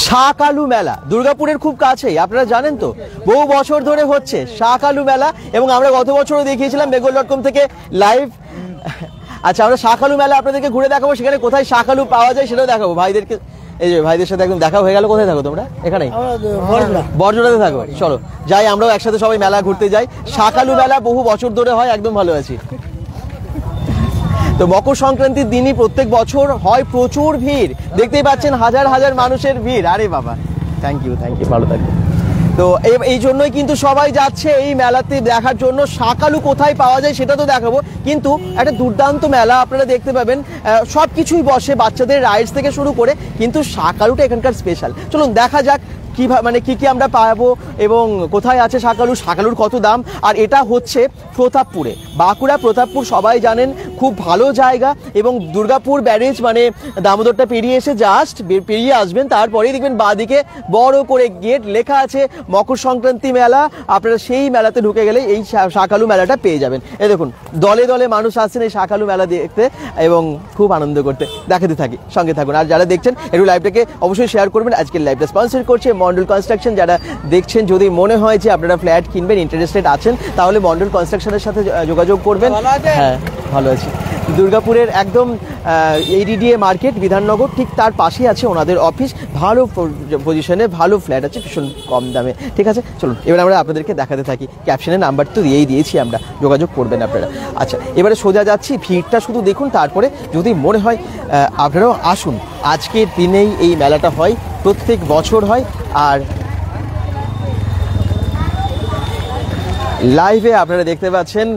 শাকালু মেলা দুর্গাপুরের খুব কাছেই, আপনারা জানেন তো, বহু বছর ধরে হচ্ছে শাকালু মেলা। এবং আমরা গত বছরও দেখিয়েছিলাম bengal.com থেকে লাইভ। আচ্ছা, আমরা শাকালু মেলা আপনাদেরকে ঘুরে দেখাবো, সেখানে কোথায় শাকালু পাওয়া যায় সেটাও দেখাবো ভাইদেরকে। এই যে ভাইদের সাথে একদম দেখা হয়ে গেল। কোথায় থাকো তোমরা? এখানেই বড়জোড়াতে থাকো। চলো যাই, আমরাও একসাথে সবাই মেলা ঘুরতে যাই। শাকালু মেলা বহু বছর ধরে হয়, একদম ভালো আছি। তো মকর সংক্রান্তির দিনই প্রত্যেক বছর হয় প্রচুর ভিড়, দেখতেই পাচ্ছেন হাজার হাজার মানুষের ভিড়। আরে বাবা, থ্যাংক ইউ, ভালো থাকবেন। তো এই জন্যই কিন্তু সবাই যাচ্ছে এই মেলাতে দেখার জন্য শাকালু কোথায় পাওয়া যায় সেটা তো দেখাবো, কিন্তু একটা দুর্দান্ত মেলা আপনারা দেখতে পাবেন। সব কিছুই বসে, বাচ্চাদের রাইডস থেকে শুরু করে, কিন্তু শাকালুটা এখানকার স্পেশাল। চলুন দেখা যাক কি আমরা পাবো এবং কোথায় আছে শাকালুর কত দাম। আর এটা হচ্ছে প্রতাপপুরে, বাঁকুড়া প্রতাপপুর সবাই জানেন, খুব ভালো জায়গা। এবং দুর্গাপুর ব্যারেজ মানে দামোদরটা পেরিয়ে এসে জাস্ট পেরিয়ে আসবেন, তারপরেই দেখবেন বাঁদিকে বড় করে গেট লেখা আছে মকর সংক্রান্তি মেলা। আপনারা সেই মেলাতে ঢুকে গেলে এই শাকালু মেলাটা পেয়ে যাবেন। এই দেখুন দলে দলে মানুষ আসছেন এই শাকালু মেলা দেখতে এবং খুব আনন্দ করতে। দেখাতে থাকি, সঙ্গে থাকুন। আর যারা দেখছেন একটু লাইভটাকে অবশ্যই শেয়ার করবেন। আজকের লাইভটা স্পন্সর করছে মন্ডল কনস্ট্রাকশন। যারা দেখছেন, যদি মনে হয় যে আপনারা ফ্ল্যাট কিনবেন, ইন্টারেস্টেড আছেন, তাহলে মন্ডল কনস্ট্রাকশনের সাথে যোগাযোগ করবেন। হ্যাঁ, ভালো আছি। দুর্গাপুরের একদম এইডিডিএ মার্কেট বিধাননগর, ঠিক তার পাশেই আছে ওনাদের অফিস। ভালো পজিশনে ভালো ফ্ল্যাট আছে, ভীষণ কম দামে। ঠিক আছে, চলুন এবার আমরা আপনাদেরকে দেখাতে থাকি। ক্যাপশনে নাম্বার তো দিয়েছি আমরা, যোগাযোগ করবেন আপনারা। আচ্ছা, এবারে সোজা যাচ্ছি, ভিড়টা শুধু দেখুন, তারপরে যদি মনে হয় আপনারাও আসুন। আজকের দিনেই এই মেলাটা হয়, প্রত্যেক বছর হয়। আর লাইভে আপনারা দেখতে পাচ্ছেন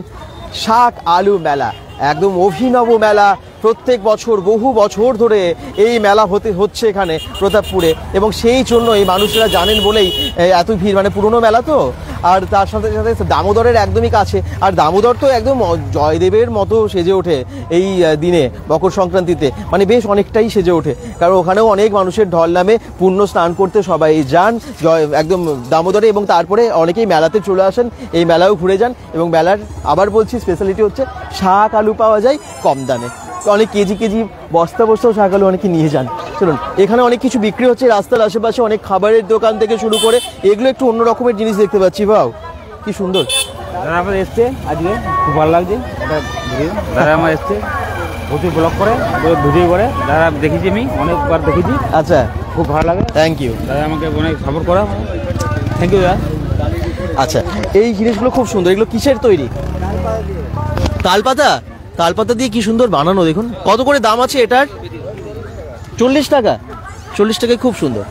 শাকালু মেলা, একদম অভিনব মেলা। প্রত্যেক বছর বহু বছর ধরে এই মেলা হচ্ছে এখানে প্রতাপপুরে, এবং সেই জন্য এই মানুষরা জানেন বলেই এত ভিড়। মানে পুরনো মেলা তো, আর তার সাথে সাথে দামোদরের একদমই কাছে। আর দামোদর তো একদম জয়দেবের মতো সেজে ওঠে এই দিনে মকর সংক্রান্তিতে, মানে বেশ অনেকটাই সেজে ওঠে। কারণ ওখানেও অনেক মানুষের ঢল নামে, পূর্ণ স্নান করতে সবাই যান একদম দামোদরে, এবং তারপরে অনেকেই মেলাতে চলে আসেন, এই মেলাও ঘুরে যান। এবং মেলার আবার বলছি স্পেশালিটি হচ্ছে শাকালু পাওয়া যায় কম দামে। অনেক কেজি বস্তাও শাকালু অনেকে নিয়ে যান। চলুন, এখানে অনেক কিছু বিক্রি হচ্ছে রাস্তার আশেপাশে, অনেক খাবারের দোকান থেকে শুরু করে। এগুলো একটু অন্য রকমের জিনিস দেখতে পাচ্ছি। ভাও কি সুন্দর। দাদা আমার এসছে আজকে, খুব ভালো লাগছে। এটা দাদা আমার এসছে, প্রচুর ব্লগ করে, ভিডিও করে। দাদা দেখেছি, আমি অনেকবার দেখেছি। আচ্ছা, খুব ভালো লাগে। থ্যাংক ইউ দাদা, আমাকে অনেক সাপোর্ট করা। থ্যাংক ইউ দাদা। আচ্ছা, এই জিনিসগুলো খুব সুন্দর। এগুলো কিসের তৈরি? তালপাতা দিয়ে কি সুন্দর বানানো, দেখুন। কত করে দাম আছে এটার? 40 টাকা। 40 টাকায় খুব সুন্দর।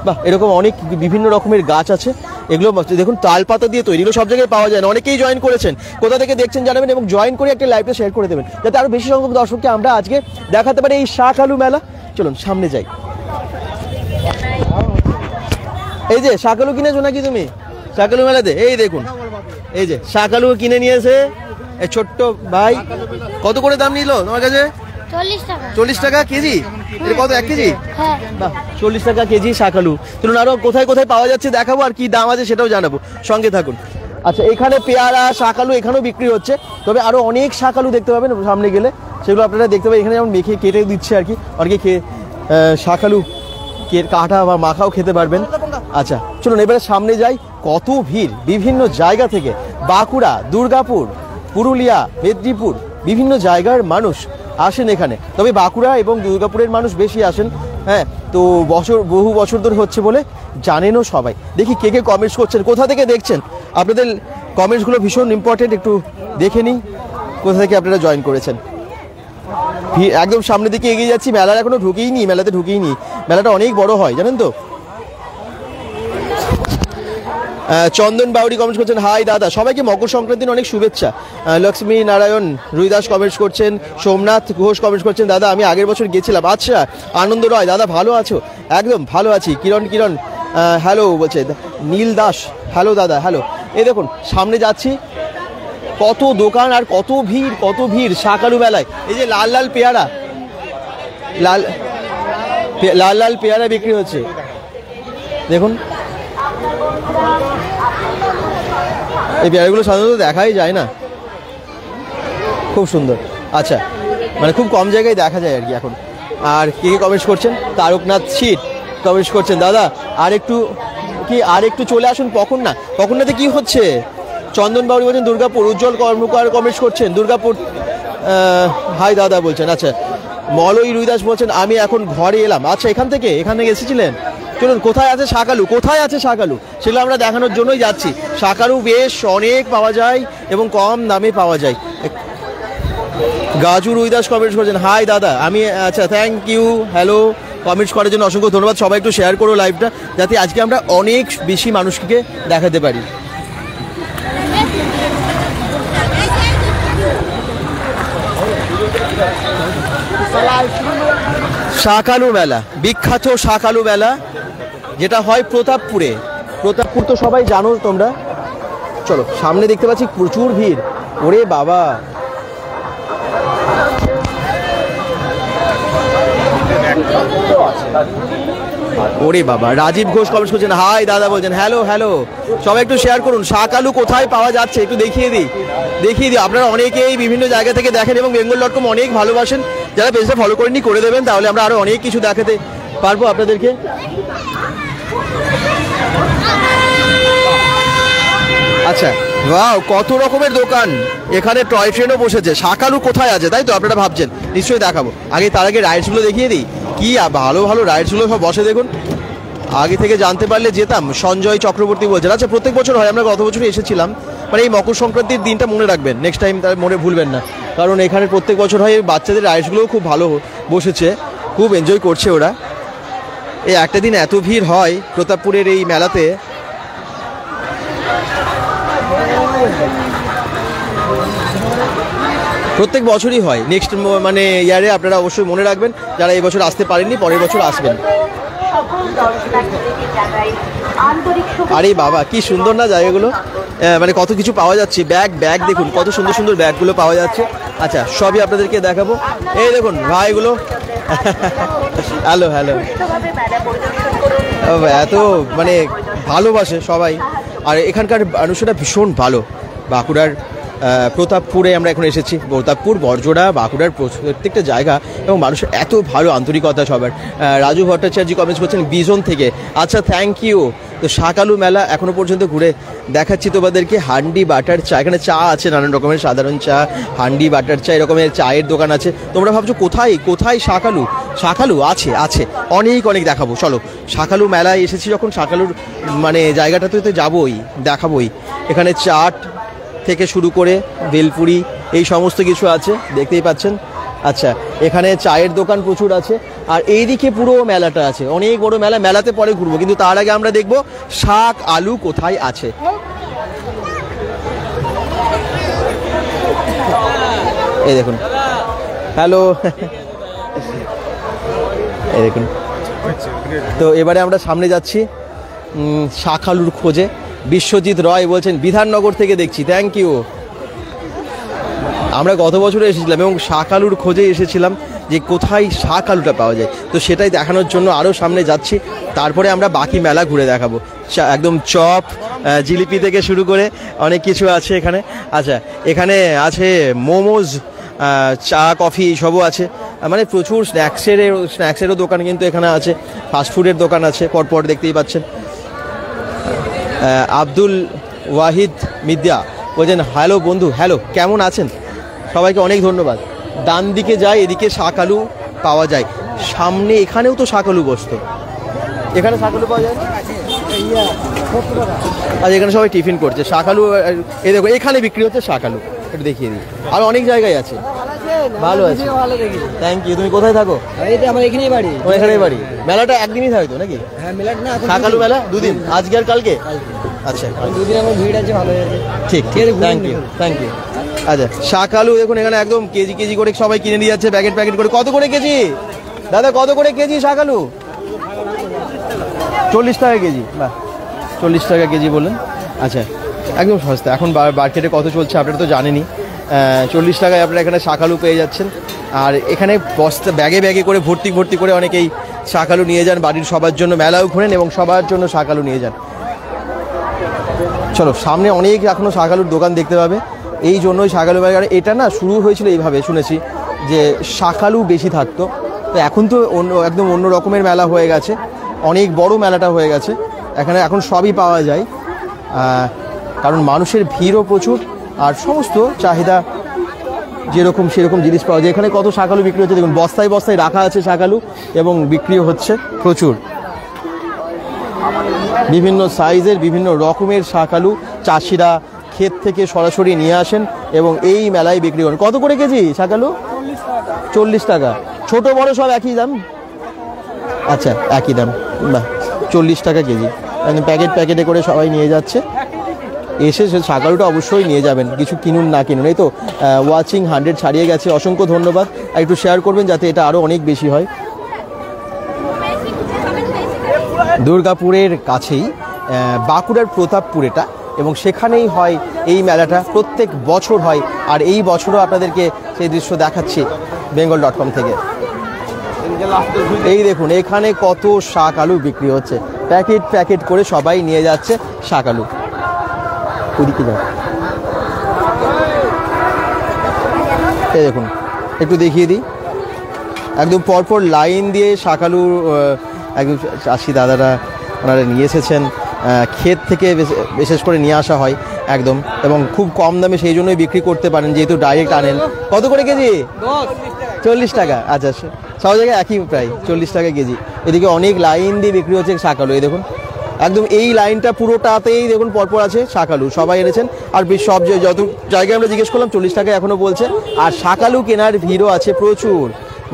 বাহ, এরকম অনেক বিভিন্ন রকমের গাছ আছে। এগুলো দেখুন তালপাতা দিয়ে তৈরি, এগুলো সব জায়গায় পাওয়া যায় না। অনেকেই জয়েন করেছেন, কোথা থেকে দেখছেন জানাবেন, এবং জয়েন করে একটা লাইভটা শেয়ার করে দেবেন, যাতে আরো বেশি সংখ্যক দর্শককে আমরা আজকে দেখাতে পারি এই শাকালু মেলা। চলুন সামনে যাই। এই যে শাকালু কিনেছো নাকি তুমি শাকালু মেলাতে? এই দেখুন, এই যে শাকালু কিনে নিয়েছে এই ছোট্ট ভাই। কত করে দাম নিল তোমার কাছে? 40 টাকা কেজি। এটা কত, 1 কেজি? বাহ, 40 টাকা কেজি শাকালু। চলুন আরো কোথায় কোথায় পাওয়া যাচ্ছে দেখাবো, আর কি দাম আছে সেটাও জানাবো, সঙ্গে থাকুন। আচ্ছা, এখানে পেয়ারা শাকালু এখানেও বিক্রি হচ্ছে, তবে আরো অনেক শাকালু দেখতে পাবেন সামনে গেলে, সেগুলো আপনারা দেখতে পাবেন। এখানে যেমন মেখে কেটে দিচ্ছে আর কি, অনেকে শাকালু কাটা বা মাখাও খেতে পারবেন। আচ্ছা, চলুন এবারে সামনে যাই। কত ভিড় বিভিন্ন জায়গা থেকে, বাঁকুড়া, দুর্গাপুর, পুরুলিয়া, মেদিনীপুর, বিভিন্ন জায়গার মানুষ আসেন এখানে। তবে বাঁকুড়া এবং দুর্গাপুরের মানুষ বেশি আসেন। হ্যাঁ, তো বহু বছর ধরে হচ্ছে বলে জানেনও সবাই। দেখি কে কমেন্টস করছেন, কোথা থেকে দেখছেন। আপনাদের কমেন্টসগুলো ভীষণ ইম্পর্টেন্ট, একটু দেখে নিই কোথা থেকে আপনারা জয়েন করেছেন। একদম সামনের দিকে এগিয়ে যাচ্ছি। মেলার এখনো মেলাতে ঢুকেইনি। মেলাটা অনেক বড় হয়, জানেন তো। চন্দন বাউরি কমেন্টস করছেন, হাই দাদা, সবাইকে মকর সংক্রান্তির অনেক শুভেচ্ছা। লক্ষ্মী নারায়ণ রুইদাস কমেন্টস করছেন, সোমনাথ ঘোষ কমেন্টস করছেন, দাদা আমি আগের বছর গেছিলাম। আচ্ছা, আনন্দ রয়, দাদা ভালো আছো? একদম ভালো আছি। কিরণ হ্যালো বলছে। নীল দাস, হ্যালো দাদা, হ্যালো। এই দেখুন সামনে যাচ্ছি, কত দোকান আর কত ভিড় শাকালু মেলায়। এই যে লাল পেয়ারা, লাল পেয়ারা বিক্রি হচ্ছে, দেখুন। এই পেয়ারাগুলো সাধারণত দেখাই যায় না, খুব সুন্দর। আচ্ছা, মানে খুব কম জায়গায় দেখা যায় আর কি এখন। আর কে কমেন্টস করছেন? তারকনাথ শীত, কমেন্ট করছেন দাদা আর একটু চলে আসুন পকন্নাতে কি হচ্ছে? চন্দন বাবুরি বলছেন দুর্গাপুর, উজ্জ্বল কর্মকার কমেন্ট করছেন দুর্গাপুর, হাই দাদা বলছেন। আচ্ছা, মলয় রুইদাস বলছেন আমি এখন ঘরে এলাম। আচ্ছা, এখান থেকে এসেছিলেন। চলুন, কোথায় আছে শাকালু সেগুলো আমরা দেখানোর জন্যই যাচ্ছি। শাকালু বেশ অনেক পাওয়া যায় এবং কম দামে পাওয়া যায়। গাজু রুইদাস কমেন্টস করছেন হাই দাদা আমি, আচ্ছা থ্যাংক ইউ, হ্যালো, কমেন্টস করার জন্য অসংখ্য ধন্যবাদ। সবাই একটু শেয়ার করো লাইভটা, যাতে আজকে আমরা অনেক বেশি মানুষকে দেখাতে পারি। শাকালু মেলা, বিখ্যাত শাকালু মেলা, যেটা হয় প্রতাপপুরে। প্রতাপপুর তো সবাই জানো তোমরা। চলো, সামনে দেখতে পাচ্ছি প্রচুর ভিড়। ওরে বাবা, রাজীব ঘোষ কমেন্ট করছেন হাই দাদা বলছেন হ্যালো। সবাই একটু শেয়ার করুন। শাকালু কোথায় পাওয়া যাচ্ছে একটু দেখিয়ে দিই। আপনারা অনেকেই বিভিন্ন জায়গা থেকে দেখেন এবং bengal.com অনেক ভালোবাসেন। যারা পেজটা ফলো করেননি করে দেবেন, তাহলে আমরা আরো অনেক কিছু দেখাতে পারবো আপনাদেরকে। আচ্ছা, ওয়াও, কত রকমের দোকান। এখানে টয় ট্রেনও বসেছে। শাকালু কোথায় আছে তাই তো আপনারা ভাবছেন, নিশ্চয়ই দেখাবো। তার আগে রাইডসগুলো দেখিয়ে দিই। কি ভালো রাইডসগুলো সব বসে দেখুন। আগে থেকে জানতে পারলে যেতাম। সঞ্জয় চক্রবর্তী বলছেন আচ্ছা, প্রত্যেক বছর হয়, আমরা গত বছর এসেছিলাম। এই মকর সংক্রান্তির দিনটা মনে রাখবেন, নেক্সট টাইম তার মনে ভুলবেন না, কারণ এখানে প্রত্যেক বছর হয়। বাচ্চাদের রাইডসগুলোও খুব ভালো বসেছে, খুব এনজয় করছে ওরা। একটা দিন এত ভিড় হয় প্রতাপপুরের এই মেলাতে। প্রত্যেক বছরই হয়। নেক্সট ইয়ারে আপনারা অবশ্যই মনে রাখবেন, যারা এই বছর আসতে পারেননি পরের বছর আসবেন। আরে বাবা, কি সুন্দর না জায়গাগুলো, কত কিছু পাওয়া যাচ্ছে। ব্যাগ দেখুন, কত সুন্দর ব্যাগগুলো পাওয়া যাচ্ছে। আচ্ছা, সবই আপনাদেরকে দেখাবো। এই দেখুন ভাইগুলো, হ্যালো, এত ভালোবাসে সবাই। আর এখানকার মানুষেরা ভীষণ ভালো। বাঁকুড়ার প্রতাপপুরে আমরা এখন এসেছি। প্রতাপপুর, বরজোড়া, বাঁকুড়ার প্রত্যেকটা জায়গা এবং মানুষের এত ভালো আন্তরিকতা সবার। রাজু ভট্টাচার্য কমেন্টস করছেন বিজন থেকে। আচ্ছা, থ্যাংক ইউ। তো শাকালু মেলা এখনো পর্যন্ত ঘুরে দেখাচ্ছি তোমাদেরকে। হান্ডি বাটার চা, এখানে চা আছে নানান রকমের, সাধারণ চা, হান্ডি বাটার চা, এরকমের চায়ের দোকান আছে। তোমরা ভাবছো কোথায় শাকালু আছে অনেক দেখাবো। চলো, শাকালু মেলায় এসেছি যখন, শাকালুর জায়গাটাতে তো যাবোই, দেখাবোই। এখানে চাট থেকে শুরু করে বেলপুরি এই সমস্ত কিছু আছে, দেখতেই পাচ্ছেন। আচ্ছা, এখানে চায়ের দোকান প্রচুর আছে। আর এইদিকে পুরো মেলাটা আছে, অনেক বড় মেলা। মেলাতে পরে ঘুরবো, কিন্তু তার আগে আমরা দেখবো শাক আলু কোথায় আছে। এই দেখুন, হ্যালো, এই দেখুন। তো এবারে আমরা সামনে যাচ্ছি শাকালুর খোঁজে। বিশ্বজিৎ রয় বলছেন বিধাননগর থেকে দেখছি, থ্যাংক ইউ। আমরা গত বছরে এসেছিলাম এবং শাকালুর খোঁজে এসেছিলাম যে কোথায় শাকালুটা পাওয়া যায়। তো সেটাই দেখানোর জন্য আরও সামনে যাচ্ছি। তারপরে আমরা বাকি মেলা ঘুরে দেখাবো। একদম চপ, জিলিপি থেকে শুরু করে অনেক কিছু আছে এখানে। আচ্ছা, এখানে আছে মোমোজ, চা, কফি সবও আছে। প্রচুর স্ন্যাক্সেরও দোকান কিন্তু এখানে আছে। ফাস্টফুডের দোকান আছে পরপর, দেখতেই পাচ্ছেন। আব্দুল ওয়াহিদ মিদ্যা বলছেন হ্যালো বন্ধু, হ্যালো, কেমন আছেন? সবাইকে অনেক ধন্যবাদ। ডান দিকে যায়, এদিকে শাকালু পাওয়া যায়। সামনে এখানেও তো শাকালু বসতো, এখানে শাকালু পাওয়া যায়। আচ্ছা, এখানে সবাই টিফিন করছে। শাকালু এই দেখো, এখানে বিক্রি হচ্ছে শাকালু, একটু দেখিয়ে দিই। আর অনেক জায়গায় আছে। ভালো আছে, থ্যাংক ইউ। তুমি কোথায় থাকো? আমার এখানেই বাড়ি। এখানেই বাড়ি। মেলাটা একদিনই থাকে তো নাকি? হ্যাঁ, মেলা না, শাকালু মেলা দুদিন, আজকে আর কালকে। আচ্ছা, দুদিন আমার ভিড় আছে, ভালো আছে। ঠিক, থ্যাংক ইউ। আচ্ছা, শাকালু দেখুন এখানে একদম কেজি করে সবাই কিনে নিয়ে যাচ্ছে, প্যাকেট করে। কত করে কেজি দাদা, কত করে কেজি শাকালু? 40 টাকা কেজি। বাহ, 40 টাকা কেজি বললেন। আচ্ছা, একদম সস্তা। এখন মার্কেটে কত চলছে আপনারা তো জানেনই। 40 টাকায় আপনারা এখানে শাকালু পেয়ে যাচ্ছেন। আর এখানে বস্তা ব্যাগে করে ভর্তি করে অনেকেই শাকালু নিয়ে যান বাড়ির সবার জন্য। মেলাও ঘোরেন এবং সবার জন্য শাকালু নিয়ে যান। চলো, সামনে অনেক এখনো শাকালুর দোকান দেখতে পাবে। এই জন্যই শাকালু মেলা, এটা না শুরু হয়েছিল এইভাবে, শুনেছি যে শাকালু বেশি থাকতো। তো এখন তো একদম অন্য রকমের মেলা হয়ে গেছে। অনেক বড় মেলাটা হয়ে গেছে, এখানে এখন সবই পাওয়া যায়, কারণ মানুষের ভিড়ও প্রচুর আর সমস্ত চাহিদা যেরকম সেরকম জিনিস পাওয়া যায়। এখানে কত শাকালু বিক্রি হচ্ছে দেখুন, বস্তায় বস্তায় রাখা আছে শাকালু এবং বিক্রিও হচ্ছে প্রচুর। বিভিন্ন সাইজের বিভিন্ন রকমের শাকালু চাষিরা ক্ষেত থেকে সরাসরি নিয়ে আসেন এবং এই মেলায় বিক্রি করেন। কত করে কেজি শাকালু? 40 টাকা। ছোট বড় সব একই দাম? আচ্ছা, একই দাম। বাহ, 40 টাকা কেজি। প্যাকেট প্যাকেটে করে সবাই নিয়ে যাচ্ছে। এসে সে শাকালুটা অবশ্যই নিয়ে যাবেন, কিছু কিনুন না কিনুন। এই তো ওয়াচিং 100 ছাড়িয়ে গেছে, অসংখ্য ধন্যবাদ। আর একটু শেয়ার করবেন যাতে এটা আরও অনেক বেশি হয়। দুর্গাপুরের কাছেই বাঁকুড়ার প্রতাপপুর এটা, এবং সেখানেই হয় এই মেলাটা, প্রত্যেক বছর হয়। আর এই বছরও আপনাদেরকে সেই দৃশ্য দেখাচ্ছি bengal.com থেকে। এই দেখুন এখানে কত শাকালু বিক্রি হচ্ছে, প্যাকেট প্যাকেট করে সবাই নিয়ে যাচ্ছে শাকালু। ওদিকে যাও, এই দেখুন একটু দেখিয়ে দিই, একদম পরপর লাইন দিয়ে শাকালু একদম চাষি দাদারা ওনারা নিয়ে এসেছেন, ক্ষেত থেকে বিশেষ করে নিয়ে আসা হয় একদম, এবং খুব কম দামে সেই জন্যই বিক্রি করতে পারেন যেহেতু ডাইরেক্ট আনেন। কত করে কেজি? 40 টাকা। আচ্ছা, সব জায়গায় একই প্রায় 40 টাকা কেজি। এদিকে অনেক লাইন দিয়ে বিক্রি হচ্ছে শাকালু। এই দেখুন একদম এই লাইনটা পুরোটাতেই দেখুন পরপর আছে শাকালু, সবাই এনেছেন। আর সব যত জায়গায় আমরা জিজ্ঞেস করলাম 40 টাকা এখনও বলছে। আর শাকালু কেনার ভিড়ও আছে প্রচুর,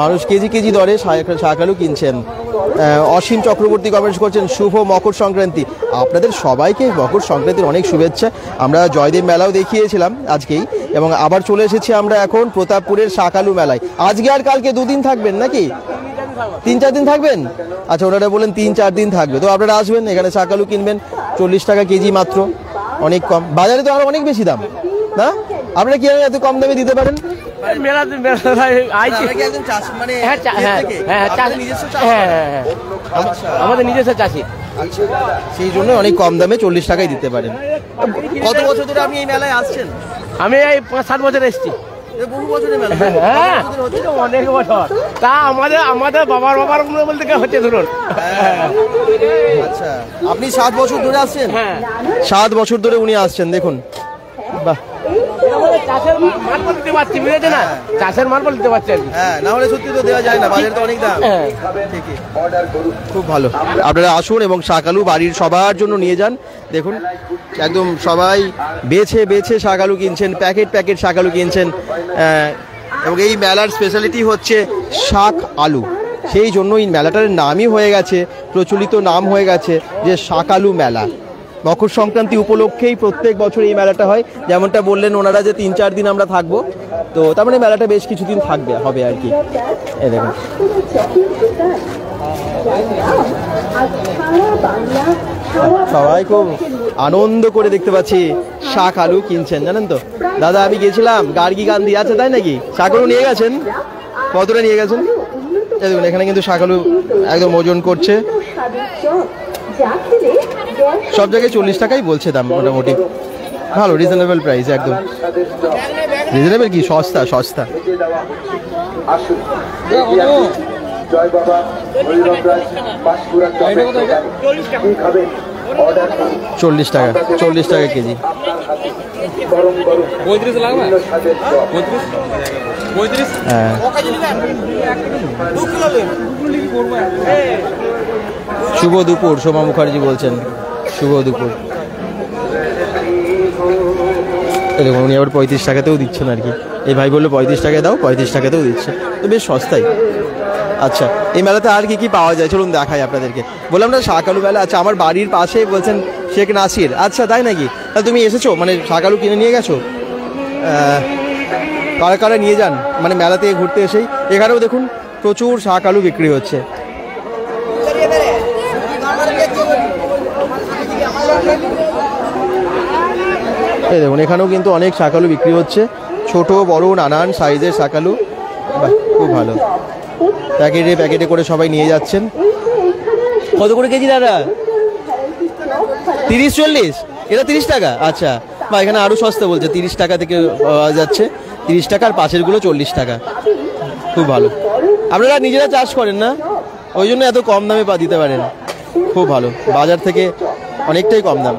মানুষ কেজি কেজি দরে শাকালু কিনছেন। অসীম চক্রবর্তী কমেন্টস করছেন শুভ মকর সংক্রান্তি। আপনাদের সবাইকে মকর সংক্রান্তির অনেক শুভেচ্ছা। আমরা জয়দেব মেলাও দেখিয়েছিলাম আজকেই, এবং আবার চলে এসেছি আমরা এখন প্রতাপপুরের শাকালু মেলায়। আজকে আর কালকে 2 দিন থাকবেন নাকি? 3-4 দিন থাকবেন? আচ্ছা, ওনারা বলেন 3-4 দিন থাকবে। তো আপনারা আসবেন, এখানে শাকালু কিনবেন, 40 টাকা কেজি মাত্র, অনেক কম। বাজারে তো আরো অনেক বেশি দাম না? আপনারা কি এত কম দামে দিতে পারেন? আমাদের নিজস্ব চাষি, সেই জন্য অনেক কম দামে 40 টাকায় দিতে পারেন। কত বছর ধরে আপনি এই মেলায় আসছেন? আমি এই 5-7 বছর এসেছি। বহু বছরের মেলা। হ্যাঁ, অনেক বছর। তা আমাদের বাবার বলতে হচ্ছে ধরুন। আচ্ছা, আপনি 7 বছর ধরে আসছেন? হ্যাঁ, 7 বছর ধরে উনি আসছেন। দেখুন, বাহ, চাষের মাল দিতে পারছি, বুঝেছে না? চাষের মাল দিতে পারছি আর কি। হ্যাঁ, না হলে সত্যি তো দেওয়া যায় না, বাজারে তো অনেক দাম। ঠিকই, খুব ভালো। আপনারা আসুন এবং শাকালু বাড়ির সবার জন্য নিয়ে যান। দেখুন একদম সবাই বেছে বেছে শাকালু কিনছেন, প্যাকেট প্যাকেট শাকালু কিনছেন। এবং এই মেলার স্পেশালিটি হচ্ছে শাক আলু, সেই জন্য এই মেলাটার নামই হয়ে গেছে, প্রচলিত নাম হয়ে গেছে যে শাকালু মেলা। মকর সংক্রান্তি উপলক্ষেই প্রত্যেক বছর এই মেলাটা হয়। যেমনটা বললেন ওনারা যে 3-4 দিন আমরা থাকবো, তো তার মানে মেলাটা বেশ কিছুদিন হবে আর কি। এই দেখুন সবাই খুব আনন্দ করে দেখতে পাচ্ছি শাক আলু কিনছেন, জানেন তো দাদা? আমি গেছিলাম গার্গী গান্ধী আছে, তাই নাকি? শাক আলু নিয়ে গেছেন? কতটা নিয়ে গেছেন? দেখুন এখানে কিন্তু শাক আলু একদম ওজন করছে, সব জায়গায় 40 টাকাই বলছে দাম, মোটামুটি ভালো, রিজনেবল প্রাইস, একদম রিজনেবল কি, সস্তা সস্তা। 40 টাকা, 40 টাকা কেজি। হ্যাঁ, শুভ দুপুর, সোমা মুখার্জি বলছেন শুভ দুপুর। দেখুন উনি আবার 35 টাকাতেও দিচ্ছেন আর কি। এই ভাই বললো 35 টাকায় দাও, 35 টাকাতেও দিচ্ছে, তো বেশ সস্তাই। আচ্ছা, এই মেলাতে আর কি কি পাওয়া যায় চলুন দেখাই আপনাদেরকে। বললাম না শাকালু মেলা। আচ্ছা, আমার বাড়ির পাশে বলছেন শেখ নাসির। আচ্ছা, তাই নাকি? তাহলে তুমি এসেছো, মানে শাকালু কিনে নিয়ে গেছো? কারা কারা নিয়ে যান মানে মেলাতে ঘুরতে এসেই? এখানেও দেখুন প্রচুর শাকালু বিক্রি হচ্ছে। এই দেখুন এখানেও কিন্তু অনেক শাকালু বিক্রি হচ্ছে, ছোট বড় নানান সাইজের শাকালু। বাহ, খুব ভালো। প্যাকেটে প্যাকেটে করে সবাই নিয়ে যাচ্ছেন। কত করে কেজি দাদা? 30-40? এটা 30 টাকা? আচ্ছা, বা এখানে আরও সস্তা বলছে, 30 টাকা থেকে পাওয়া যাচ্ছে। 30 টাকা, আর পাশেরগুলো 40 টাকা। খুব ভালো। আপনারা নিজেরা চাষ করেন না, ওই জন্য এত কম দামে দিতে পারেন। খুব ভালো, বাজার থেকে অনেকটাই কম দাম।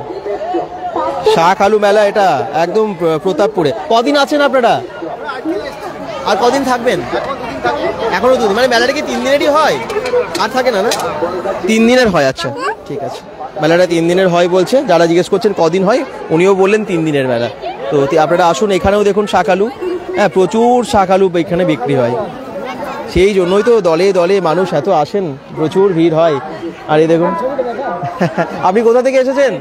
শাক আলু মেলা এটা একদম প্রতাপপুরে। কদিন আছেন আপনারা, আর কদিন থাকবেন? এখনো 2 দিন, মানে মেলাটা কি 3 দিনেরই হয়? আর থাকে না, না 3 দিনের হয়। আচ্ছা ঠিক আছে, মেলাটা 3 দিনের হয় বলছে। যারা জিজ্ঞেস করছেন কদিন হয়, উনিও বললেন 3 দিনের মেলা। তো আপনারা আসুন, এখানেও দেখুন শাক আলু, হ্যাঁ প্রচুর শাক আলু এখানে বিক্রি হয়। সেই জন্যই তো দলে দলে মানুষ এত আসেন, প্রচুর ভিড় হয়। আর এই দেখুন আপনি কোথা থেকে এসেছেন?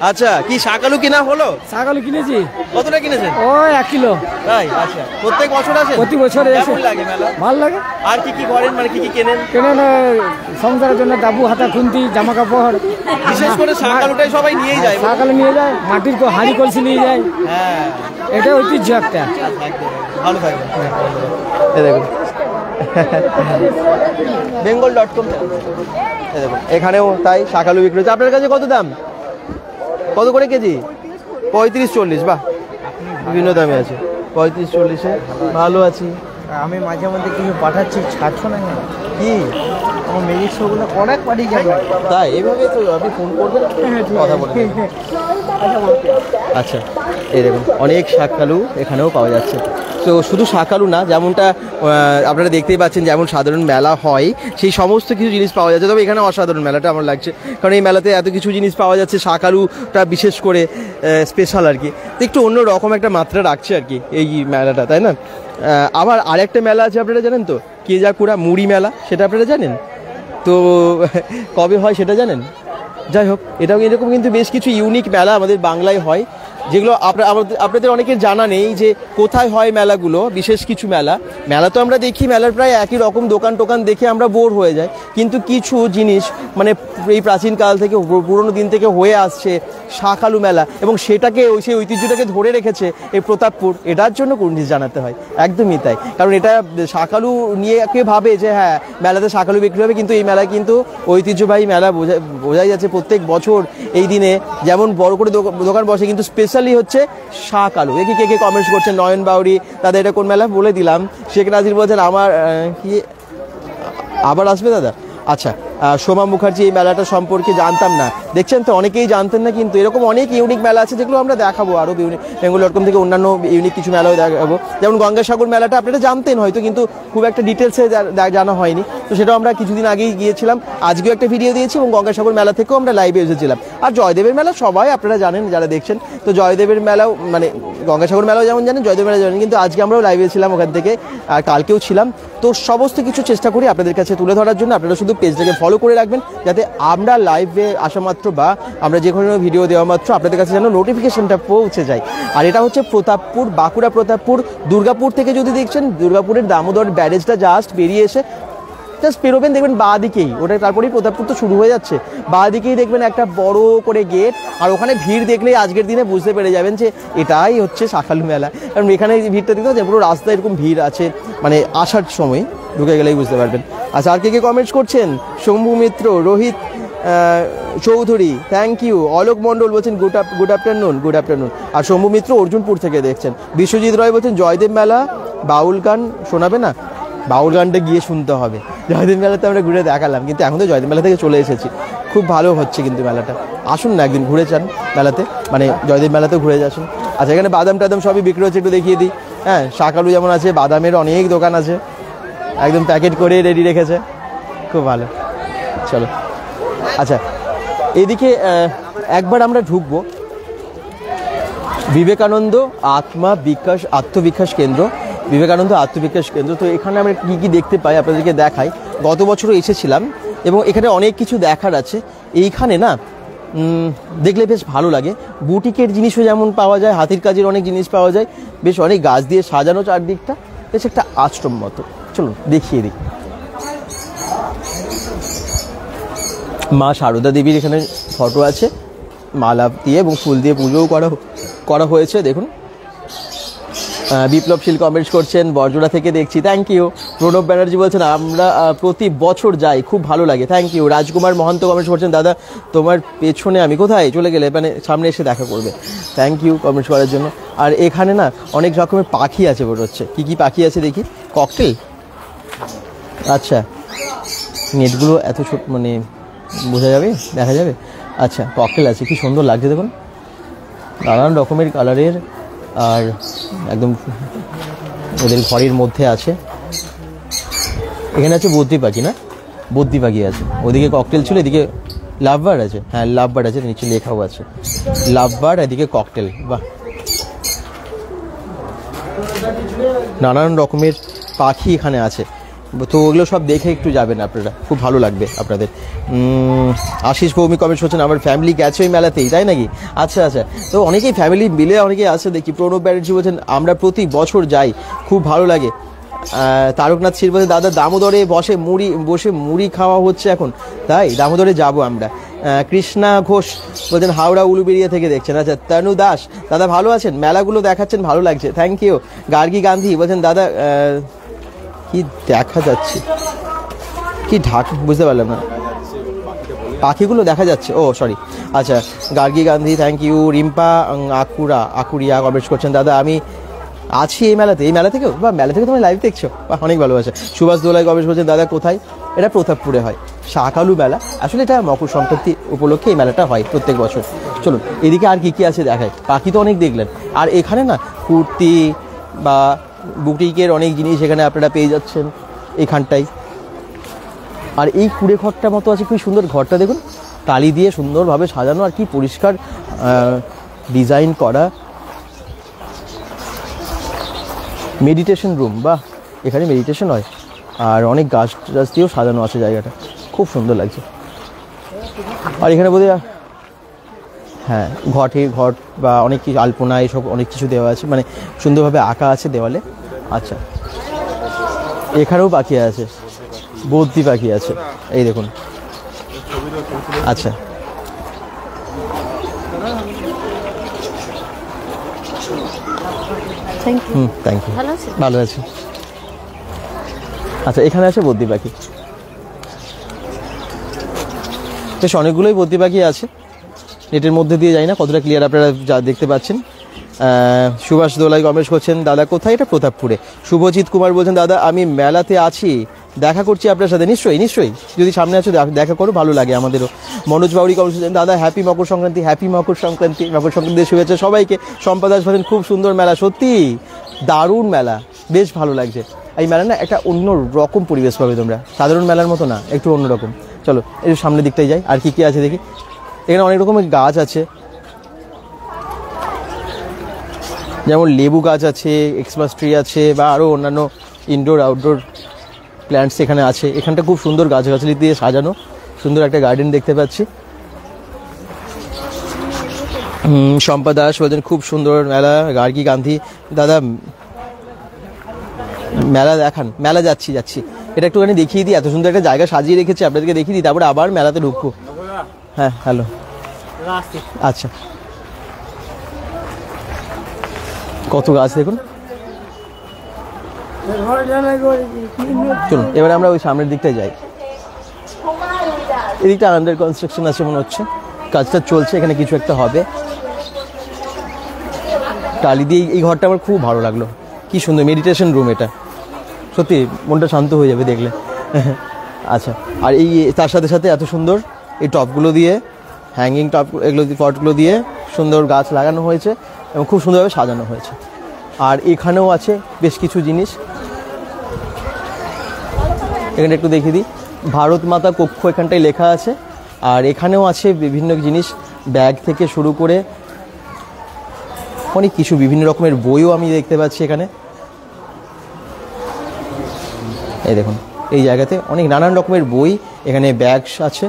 আচ্ছা, কি শাক আলু কিনা হলো? শাক আলু কিনেছি। কতটা কিনেছেন? ও 1 কিলো। তাই? আচ্ছা, প্রত্যেক বছর আসেন? প্রতি বছর কেমন লাগে মেলা? ভালো লাগে। আর কি কি করেন, মানে কি কি কেনেন? কেনেন সংসারের জন্য ডাবু, হাতা খুন্তি, জামা কাপড়। বিশেষ করে শাক আলুটাই সবাই নিয়েই যায়। শাক আলু নিয়ে যায়, মাটির হাঁড়ি কলসি নিয়ে যায়। হ্যাঁ, এটা ঐতিহ্য একটা। ভালো থাকবে। এই দেখুন bengal.com, এই দেখুন এখানেও তাই শাক আলু বিক্রি হচ্ছে। আপনার কাছে কত দাম, কত করে কেজি? 35-40। বাহ, বিভিন্ন দামে আছে। 35-40-এ ভালো আছি। আমি মাঝে মধ্যে কিছু পাঠাচ্ছি, ছাড়ছো না কি আমার মেজিক শোগুলো অনেক পাঠিয়ে যাবে। তাই? এইভাবে তো আপনি ফোন করবেন, কথা বলবেন। আচ্ছা, এই দেখুন অনেক শাক আলু এখানেও পাওয়া যাচ্ছে। তো শুধু শাক আলু না, যেমনটা আপনারা দেখতেই পাচ্ছেন, যেমন সাধারণ মেলা হয় সেই সমস্ত কিছু জিনিস পাওয়া যাচ্ছে। তবে এখানে অসাধারণ মেলাটা আমার লাগছে, কারণ এই মেলাতে এত কিছু জিনিস পাওয়া যাচ্ছে। শাক আলুটা বিশেষ করে স্পেশাল আর কি, তো একটু অন্য রকম একটা মাত্রা রাখছে আর কি এই মেলাটা, তাই না? আবার আরেকটা মেলা আছে আপনারা জানেন তো, কেজাকুড়া মুড়ি মেলা, সেটা আপনারা জানেন তো? কবে হয় সেটা জানেন? যাই হোক, এটাও এরকম কিন্তু বেশ কিছু ইউনিক মেলা আমাদের বাংলায় হয়, যেগুলো আপনাদের অনেকের জানা নেই যে কোথায় হয় মেলাগুলো। বিশেষ কিছু মেলা তো আমরা দেখি, মেলার প্রায় একই রকম দোকান টোকান দেখে আমরা বোর হয়ে যাই, কিন্তু কিছু জিনিস মানে এই প্রাচীনকাল থেকে, পুরোনো দিন থেকে হয়ে আসছে শাক আলু মেলা, এবং সেটাকে সেই ঐতিহ্যটাকে ধরে রেখেছে এই প্রতাপপুর। এটার জন্য কুর্নিশ জানাতে হয়, একদমই তাই। কারণ এটা শাক আলু নিয়ে কে ভাবে যে হ্যাঁ মেলাতে শাক আলু বিক্রি হবে, কিন্তু এই মেলায় কিন্তু ঐতিহ্যবাহী মেলা বোঝাই যাচ্ছে। প্রত্যেক বছর এই দিনে যেমন বড় করে দোকান বসে, কিন্তু স্পেশালি হচ্ছে শাক আলু। দেখি কে কে কমেন্টস করছেন। নয়ন বাউরি, দাদা এটা কোন মেলা বলে দিলাম। শেখ নাজির বলছেন আমার কি আবার আসবে দাদা? আচ্ছা, সোমা মুখার্জি এই মেলাটা সম্পর্কে জানতাম না। দেখছেন তো, অনেকেই জানতেন না, কিন্তু এরকম অনেক ইউনিক মেলা আছে যেগুলো আমরা দেখাবো আরও bengal.com থেকে অন্যান্য ইউনিক কিছু মেলাও দেখাবো। যেমন গঙ্গাসাগর মেলাটা আপনারা জানতেন হয়তো, কিন্তু খুব একটা ডিটেলসে জানা হয়নি, তো সেটাও আমরা কিছুদিন আগেই গিয়েছিলাম। আজকেও একটা ভিডিও দিয়েছি, এবং গঙ্গাসাগর মেলা থেকেও আমরা লাইভে এসেছিলাম। আর জয়দেবের মেলা সবাই আপনারা জানেন যারা দেখছেন, তো জয়দেবের মেলাও মানে গঙ্গাসাগর মেলাও যেমন জানেন, জয়দেবের মেলা জানেন, কিন্তু আজকে আমরাও লাইভে ছিলাম ওখান থেকে, আর কালকেও ছিলাম। তো সমস্ত কিছু চেষ্টা করি আপনাদের কাছে তুলে ধরার জন্য। আপনারা শুধু পেজটাকে ফলো করে রাখবেন, যাতে আমরা লাইভে আসা মাত্র বা আমরা যে কোনো ভিডিও দেওয়া মাত্র আপনাদের কাছে যেন নোটিফিকেশনটা পৌঁছে যায়। আর এটা হচ্ছে প্রতাপপুর, বাঁকুড়া প্রতাপপুর। দুর্গাপুর থেকে যদি দেখছেন, দুর্গাপুরের দামোদর ব্যারেজটা জাস্ট বেরিয়ে এসে জাস্ট বেরোবেন, দেখবেন বাঁ দিকেই, ওটা তারপরেই প্রতাপপুর তো শুরু হয়ে যাচ্ছে। বাঁ দিকেই দেখবেন একটা বড় করে গেট, আর ওখানে ভিড় দেখলেই আজকের দিনে বুঝতে পেরে যাবেন যে এটাই হচ্ছে শাক আলু মেলা। কারণ এখানে ভিড়টা দিতে যে পুরো রাস্তায় এরকম ভিড় আছে, মানে আসার সময় ঢুকে গেলেই বুঝতে পারবেন। আচ্ছা, আর কে কে কমেন্টস করছেন? Shambhu Mitra, Rohit Chowdhury, thank you. অলোক মণ্ডল বলছেন গুড আফটারনুন। আর শম্ভু মিত্র অর্জুনপুর থেকে দেখছেন। বিশ্বজিৎ রয় বলছেন জয়দেব মেলা, বাউল গান শোনাবে না? বাউল গানটা গিয়ে শুনতে হবে। জয়দেব মেলাতে আমরা ঘুরে দেখালাম, কিন্তু এখন তো জয়দেব মেলা থেকে চলে এসেছি। খুব ভালো হচ্ছে কিন্তু মেলাটা, আসুন না একদিন ঘুরে যান মেলাতে, মানে জয়দেব মেলাতেও ঘুরে আসুন। আচ্ছা, এখানে বাদাম টাদাম সবই বিক্রি হচ্ছে, একটু দেখিয়ে দিই। হ্যাঁ, শাক আলু যেমন আছে, বাদামের অনেক দোকান আছে, একদম প্যাকেট করে রেডি রেখেছে, খুব ভালো। চলো, আচ্ছা এদিকে একবার আমরা ঢুকবো বিবেকানন্দ আত্মবিকাশ কেন্দ্র। বিবেকানন্দ আত্মবিকাশ কেন্দ্র, তো এখানে আমরা কী কী দেখতে পাই আপনাদেরকে দেখাই। গত বছরও এসেছিলাম, এবং এখানে অনেক কিছু দেখার আছে। এইখানে না দেখলে বেশ ভালো লাগে। বুটিকের জিনিসও যেমন পাওয়া যায়, হাতির কাজের অনেক জিনিস পাওয়া যায়, বেশ অনেক গাছ দিয়ে সাজানো চারদিকটা, বেশ একটা আশ্রম মতো। চলুন দেখিয়ে দিই। মা সারদা দেবীর এখানে ফটো আছে, মালা দিয়ে এবং ফুল দিয়ে পুজোও করা হয়েছে। দেখুন, বিপ্লবশীল কমেন্টস করছেন, বরজোড়া থেকে দেখছি, থ্যাংক ইউ। প্রণব ব্যানার্জি বলছেন আমরা প্রতি বছর যাই, খুব ভালো লাগে, thank you. Rajkumar Mahanta comments করছেন, দাদা তোমার পেছনে আমি কোথায় চলে গেলে, মানে সামনে এসে দেখা করবে, থ্যাংক ইউ কমেন্টস করার জন্য। আর এখানে না অনেক রকমের পাখি আছে বলে হচ্ছে, কী কী পাখি আছে দেখি। ককটেল, আচ্ছা নেটগুলো এত ছোট, মানে বোঝা যাবে, দেখা যাবে। আচ্ছা, ককটেল আছে, কি সুন্দর লাগছে দেখুন, নানান রকমের কালারের, আর একদম ওদের ঘরের মধ্যে আছে। এখানে আছে বদ্রি পাখি, না বদ্রি পাখি আছে, ওদিকে ককটেল ছিল, এদিকে লাভ বার্ড আছে। হ্যাঁ, লাভ বার্ড আছে, নিচে লেখাও আছে লাভ বার্ড, এদিকে ককটেল। বাহ, নানান রকমের পাখি এখানে আছে। তো ওগুলো সব দেখে একটু যাবেন আপনারা, খুব ভালো লাগবে আপনাদের। আশিস ভৌমিক কমেন্ট করছেন, আমার ফ্যামিলি গেছে ওই মেলাতেই, তাই নাকি? আচ্ছা আচ্ছা, তো অনেকেই ফ্যামিলি মিলে অনেকেই আছে দেখি। প্রণব ব্যানার্জি বলছেন আমরা প্রতি বছর যাই, খুব ভালো লাগে। তারকনাথ শীল বলছেন দাদা দামোদরে বসে মুড়ি খাওয়া হচ্ছে এখন, তাই দামোদরে যাব আমরা। কৃষ্ণা ঘোষ বলছেন হাওড়া উলুবেড়িয়া থেকে দেখছেন। আচ্ছা, তনু দাস দাদা ভালো আছেন, মেলাগুলো দেখাচ্ছেন, ভালো লাগছে, থ্যাংক ইউ। গার্গী গান্ধী বলছেন দাদা কি দেখা যাচ্ছে, কি ঢাক বুঝতে পারলাম না, পাখিগুলো দেখা যাচ্ছে, ও সরি। আচ্ছা, Gargi Gandhi thank you. Rimpa Akuria comments করছেন দাদা আমি আছি এই মেলাতে। এই মেলা থেকেও বা মেলা থেকে তোমার লাইভ দেখছো, বা অনেক ভালোবাসা। সুভাষ দোলাই কমেন্টস করছেন দাদা কোথায়? এটা প্রতাপপুরে হয়, শাকালু মেলা। আসলে এটা মকর সংক্রান্তি উপলক্ষে এই মেলাটা হয় প্রত্যেক বছর। চলুন এদিকে আর কি কি আছে দেখায়। পাখি তো অনেক দেখলেন, আর এখানে না কুর্তি বা বুটিকের অনেক জিনিস এখানে আপনারা পেয়ে যাচ্ছেন এখানটাই। আর এই কুড়ে ঘরটার মতো আছে, খুব সুন্দর ঘরটা দেখুন, টালি দিয়ে সুন্দরভাবে সাজানো, আর কি পরিষ্কার ডিজাইন করা। মেডিটেশন রুম, বাহ, এখানে মেডিটেশন হয়, আর অনেক গাছ টাছ দিয়েও সাজানো আছে জায়গাটা, খুব সুন্দর লাগছে। আর এখানে বোধহয় হ্যাঁ ঘট বা অনেক কিছু আলপনা এসব অনেক কিছু দেওয়া আছে, মানে সুন্দরভাবে আঁকা আছে দেওয়ালে। আচ্ছা, এখানেও পাখি আছে, বদ্রি পাখি আছে, এই দেখুন। আচ্ছা, থ্যাংক ইউ। ভালো আছি। আচ্ছা, এখানে আছে বদ্রি পাখি, বেশ অনেকগুলোই বদ্রি পাখি আছে। নেটের মধ্যে দিয়ে যাই না, কতটা ক্লিয়ার আপনারা যা দেখতে পাচ্ছেন। সুভাষ দোলাই কমেন্টস করছেন দাদা কোথায়? এটা প্রতাপপুরে। শুভজিৎ কুমার বলছেন দাদা আমি মেলাতে আছি, দেখা করছি আপনার সাথে। নিশ্চয়ই নিশ্চয়ই, যদি সামনে আছো দেখা করো, ভালো লাগে আমাদেরও। মনোজ বাউরি কমেন্টস করছেন দাদা হ্যাপি মকর সংক্রান্তি, হ্যাপি মকর সংক্রান্তি, মকর সংক্রান্তির শুভেচ্ছা সবাইকে। সম্পদ দাস বলেন খুব সুন্দর মেলা, সত্যি দারুণ মেলা, বেশ ভালো লাগছে। এই মেলা না একটা অন্য রকম পরিবেশ পাবে তোমরা, সাধারণ মেলার মতো না, একটু অন্যরকম। চলো একটু সামনের দিকটাই যাই, আর কি কি আছে দেখি। এখানে অনেক রকমের গাছ আছে, যেমন লেবু গাছ আছে, এক্সমাস ট্রি আছে, বা আরও অন্যান্য ইনডোর আউটডোর প্ল্যান্টস এখানে আছে। এখানটা খুব সুন্দর গাছগাছালি দিয়ে সাজানো, সুন্দর একটা গার্ডেন দেখতে পাচ্ছি। শম্পা দাস বলছেন খুব সুন্দর মেলা। গার্গী গান্ধী দাদা মেলা দেখান, মেলা যাচ্ছি। এটা একটুখানি দেখিয়ে দিই, এত সুন্দর একটা জায়গা সাজিয়ে রেখেছি, আপনাদেরকে দেখিয়ে দিই, তারপরে আবার মেলাতে ঢুকবো। হ্যাঁ হ্যালো, আচ্ছা, কত গাছ দেখুন। চলুন এবারে আমরা ওই সামনের দিকটায় যাই। এদিকটা আন্ডার কনস্ট্রাকশন আছে মনে হচ্ছে, কাজটা চলছে, এখানে কিছু একটা হবে। টালি দিয়ে এই ঘরটা আমার খুব ভালো লাগলো, কি সুন্দর মেডিটেশন রুম এটা, সত্যি মনটা শান্ত হয়ে যাবে দেখলে। আচ্ছা, আর এই তার সাথে সাথে এত সুন্দর এই টপগুলো দিয়ে, হ্যাঙ্গিং টপ, এগুলো পটগুলো দিয়ে সুন্দর গাছ লাগানো হয়েছে এবং খুব সুন্দরভাবে সাজানো হয়েছে। আর এখানেও আছে বেশ কিছু জিনিস, এখানে একটু দেখিয়ে দিই, ভারত মাতা কক্ষ এখানটায় লেখা আছে। আর এখানেও আছে বিভিন্ন জিনিস, ব্যাগ থেকে শুরু করে অনেক কিছু, বিভিন্ন রকমের বইও আমি দেখতে পাচ্ছি এখানে। এই দেখুন এই জায়গাতে অনেক নানান রকমের বই, এখানে ব্যাগস আছে,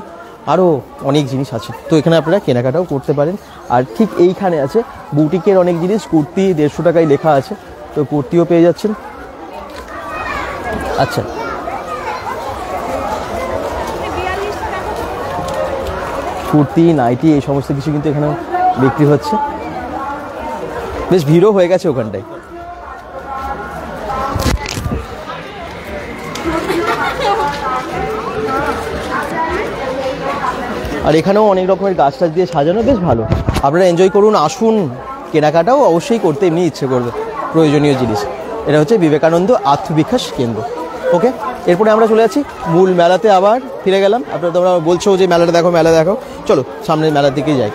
আরও অনেক জিনিস আছে। তো এখানে আপনারা কেনাকাটাও করতে পারেন। আর ঠিক এইখানে আছে বুটিকের অনেক জিনিস, কুর্তি 150 টাকায় লেখা আছে, তো কুর্তিও পেয়ে যাচ্ছেন। আচ্ছা, কুর্তি নাইটি এই সমস্ত কিছু কিন্তু এখানে বিক্রি হচ্ছে, বেশ ভিড়ও হয়ে গেছে ওখানটায়। আর এখানেও অনেক রকমের গাছ টাছ দিয়ে সাজানো, বেশ ভালো। আপনারা এনজয় করুন, আসুন, কেনাকাটাও অবশ্যই করতে এমনি ইচ্ছে করবে, প্রয়োজনীয় জিনিস। এটা হচ্ছে বিবেকানন্দ আত্মবিকাশ কেন্দ্র। ওকে। এরপরে আমরা চলে যাচ্ছি মূল মেলাতে, আবার ফিরে গেলাম। আপনারা তোমরা বলছো যে মেলাটা দেখো, মেলা দেখো, চলো সামনের মেলার দিকেই যাই।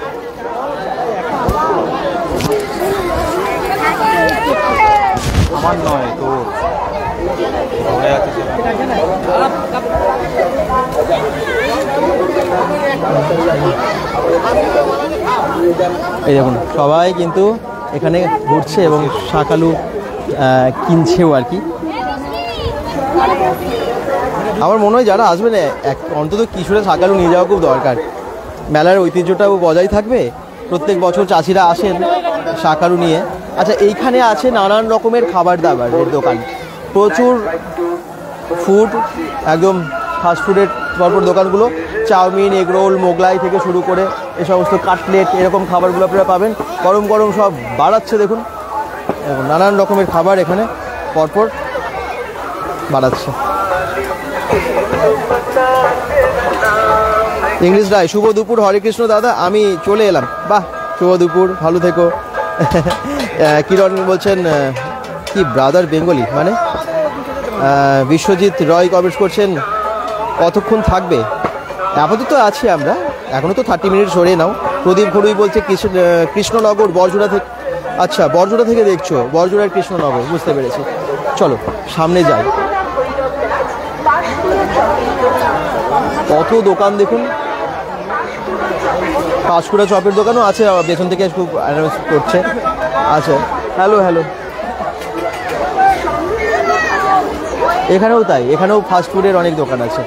আমার নয় তো এই দেখুন সবাই কিন্তু এখানে ঘুরছে এবং শাকালু কিনছেও আর কি। আমার মনে হয় যারা আসবেন অন্তত কিছুটা শাকালু নিয়ে যাওয়া খুব দরকার। মেলার ঐতিহ্যটাও বজায় থাকবে। প্রত্যেক বছর চাষিরা আসেন শাকালু নিয়ে। আচ্ছা, এইখানে আছে নানান রকমের খাবার দাবারের দোকান, প্রচুর ফুড, একদম ফাস্টফুডের পরপর দোকানগুলো। চাউমিন, এগ রোল, মোগলাই থেকে শুরু করে এ সমস্ত কাটলেট, এরকম খাবারগুলো আপনারা পাবেন। গরম গরম সব বাড়াচ্ছে দেখুন, এবং নানান রকমের খাবার এখানে পরপর বাড়াচ্ছে। ইংলিশ রায়, শুভ দুপুর, হরে কৃষ্ণ দাদা, আমি চলে এলাম। বাহ, শুভ দুপুর, ভালো থেকো। কিরণ বলছেন কি ব্রাদার বেঙ্গলি মানে। বিশ্বজিৎ রয় কমেন্ট করছেন কতক্ষণ থাকবে? আপাতত আছি আমরা, এখনও তো 30 মিনিট সরে নাও। প্রদীপ ঘড়ুই বলছে কৃষ্ণনগর, বরজোড়া থেকে। আচ্ছা, বরজোড়া থেকে দেখছো, বরজোড়ার কৃষ্ণনগর, বুঝতে পেরেছি। চলো সামনে যাই। কত দোকান দেখুন, পাঁচকুড়া চপের দোকানও আছে, পেছন থেকে খুব অ্যানাউন্স করছে। আচ্ছা, হ্যালো হ্যালো। এখানেও তাই, এখানেও ফাস্টফুডের অনেক দোকান আছে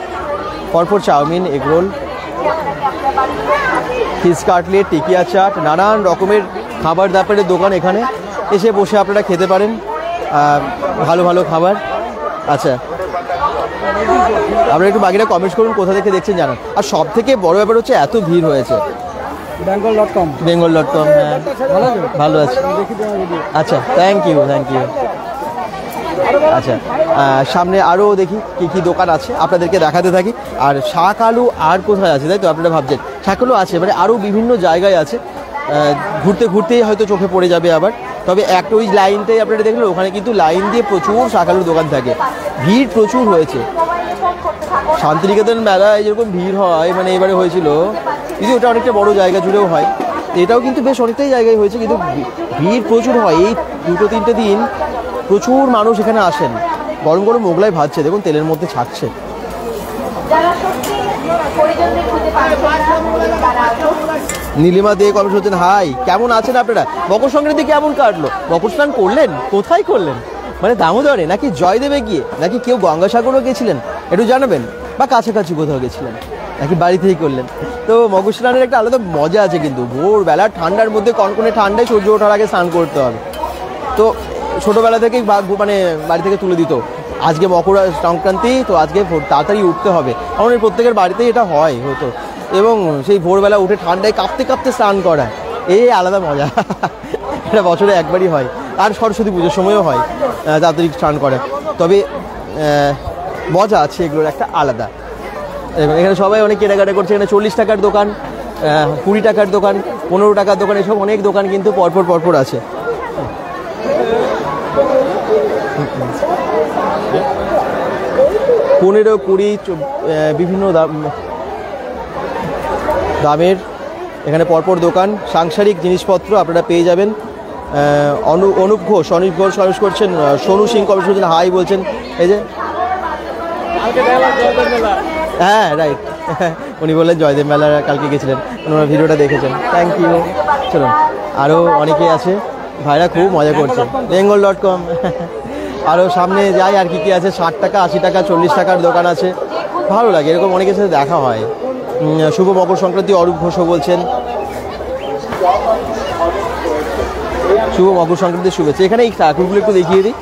পরপর। Chowmein, egg roll, fish cutlet, tikia chaat, নানান রকমের খাবার দাবারের দোকান। এখানে এসে বসে আপনারা খেতে পারেন ভালো ভালো খাবার। আচ্ছা, আপনারা একটু বাকিটা কমেন্টস করুন, কোথা থেকে দেখছেন জানান। আর সব থেকে বড় ব্যাপার হচ্ছে এত ভিড় হয়েছে। bengal.com, হ্যাঁ, ভালো আছে। আচ্ছা, থ্যাংক ইউ। আচ্ছা, সামনে আরও দেখি কী কী দোকান আছে, আপনাদেরকে দেখাতে থাকি। আর শাকালু আর কোথায় আছে, তাই তো আপনারা ভাবছেন? শাকালু আছে মানে আরও বিভিন্ন জায়গায় আছে, ঘুরতে ঘুরতেই হয়তো চোখে পড়ে যাবে আবার। তবে একটা ওই লাইনটাই আপনারা দেখলেন, ওখানে কিন্তু লাইন দিয়ে প্রচুর শাকালুর দোকান থাকে, ভিড় প্রচুর হয়েছে। শান্তিনিকেতন মেলায় যেরকম ভিড় হয়, মানে এবারে হয়েছিল, কিন্তু ওটা অনেকটা বড় জায়গা জুড়েও হয়, এটাও কিন্তু বেশ অনেকটাই জায়গায় হয়েছে, কিন্তু ভিড় প্রচুর হয়। এই 2-3টে দিন প্রচুর মানুষ এখানে আসেন। গরম গরম মোগলাই ভাজছে দেখুন, তেলের মধ্যে ছাড়ছে। নীলিমা দিয়ে কমেন্ট করছেন, হাই, কেমন আছেন আপনারা? মকর সংক্রান্তি কেমন কাটলো? মকর স্নান করলেন? কোথায় করলেন? মানে দামোদরে, নাকি জয়দেবে গিয়ে, নাকি কেউ গঙ্গাসাগরও গেছিলেন? একটু জানাবেন। বা কাছাকাছি কোথাও গেছিলেন, নাকি বাড়িতেই করলেন? তো মকর স্নানের একটা আলাদা মজা আছে কিন্তু। ভোরবেলা ঠান্ডার মধ্যে, কনকনে ঠান্ডায় সূর্য ওঠার আগে স্নান করতে হবে। তো ছোটোবেলা থেকেই মানে বাড়ি থেকে তুলে দিত, আজকে মকর সংক্রান্তি, তো আজকে তাড়াতাড়ি উঠতে হবে। আমাদের প্রত্যেকের বাড়িতেই এটা হতো, এবং সেই ভোরবেলা উঠে ঠান্ডায় কাঁপতে কাঁপতে স্নান করা, এই আলাদা মজা। এটা বছরে একবারই হয়। আর সরস্বতী পুজোর সময়ও হয় তাড়াতাড়ি স্নান করা। তবে মজা আছে এগুলোর একটা আলাদা। এখানে সবাই অনেক কেনাকাটা করছে। এখানে 40 টাকার দোকান, 20 টাকার দোকান, 15 টাকার দোকান, এসব অনেক দোকান কিন্তু পরপর আছে। 15, 20 বিভিন্ন দামের এখানে পরপর দোকান। সাংসারিক জিনিসপত্র আপনারা পেয়ে যাবেন। অনুপ ঘোষ কমেন্ট করছেন, সোনু সিং কমেন্ট করছেন, হাই বলছেন। এই যে হ্যাঁ, রাইট, উনি বললেন জয়দেব মেলা কালকে গেছিলেন, ওনারা ভিডিওটা দেখেছেন, থ্যাংক ইউ। চলুন, আরও অনেকে আছে, ভাইরা খুব মজা করছে। bengal.com। আরও সামনে যাই, আর কি আছে, 60 টাকা, 80 টাকা, 40 টাকার দোকান আছে, ভালো লাগে, এরকম অনেকের সাথে দেখা হয়। শুভ মকর সংক্রান্তি, অরূপ ঘোষও বলছেন শুভ মকর সংক্রান্তির শুভেচ্ছা। এখানে এই ঠাকুরগুলো একটু দেখিয়ে দিই,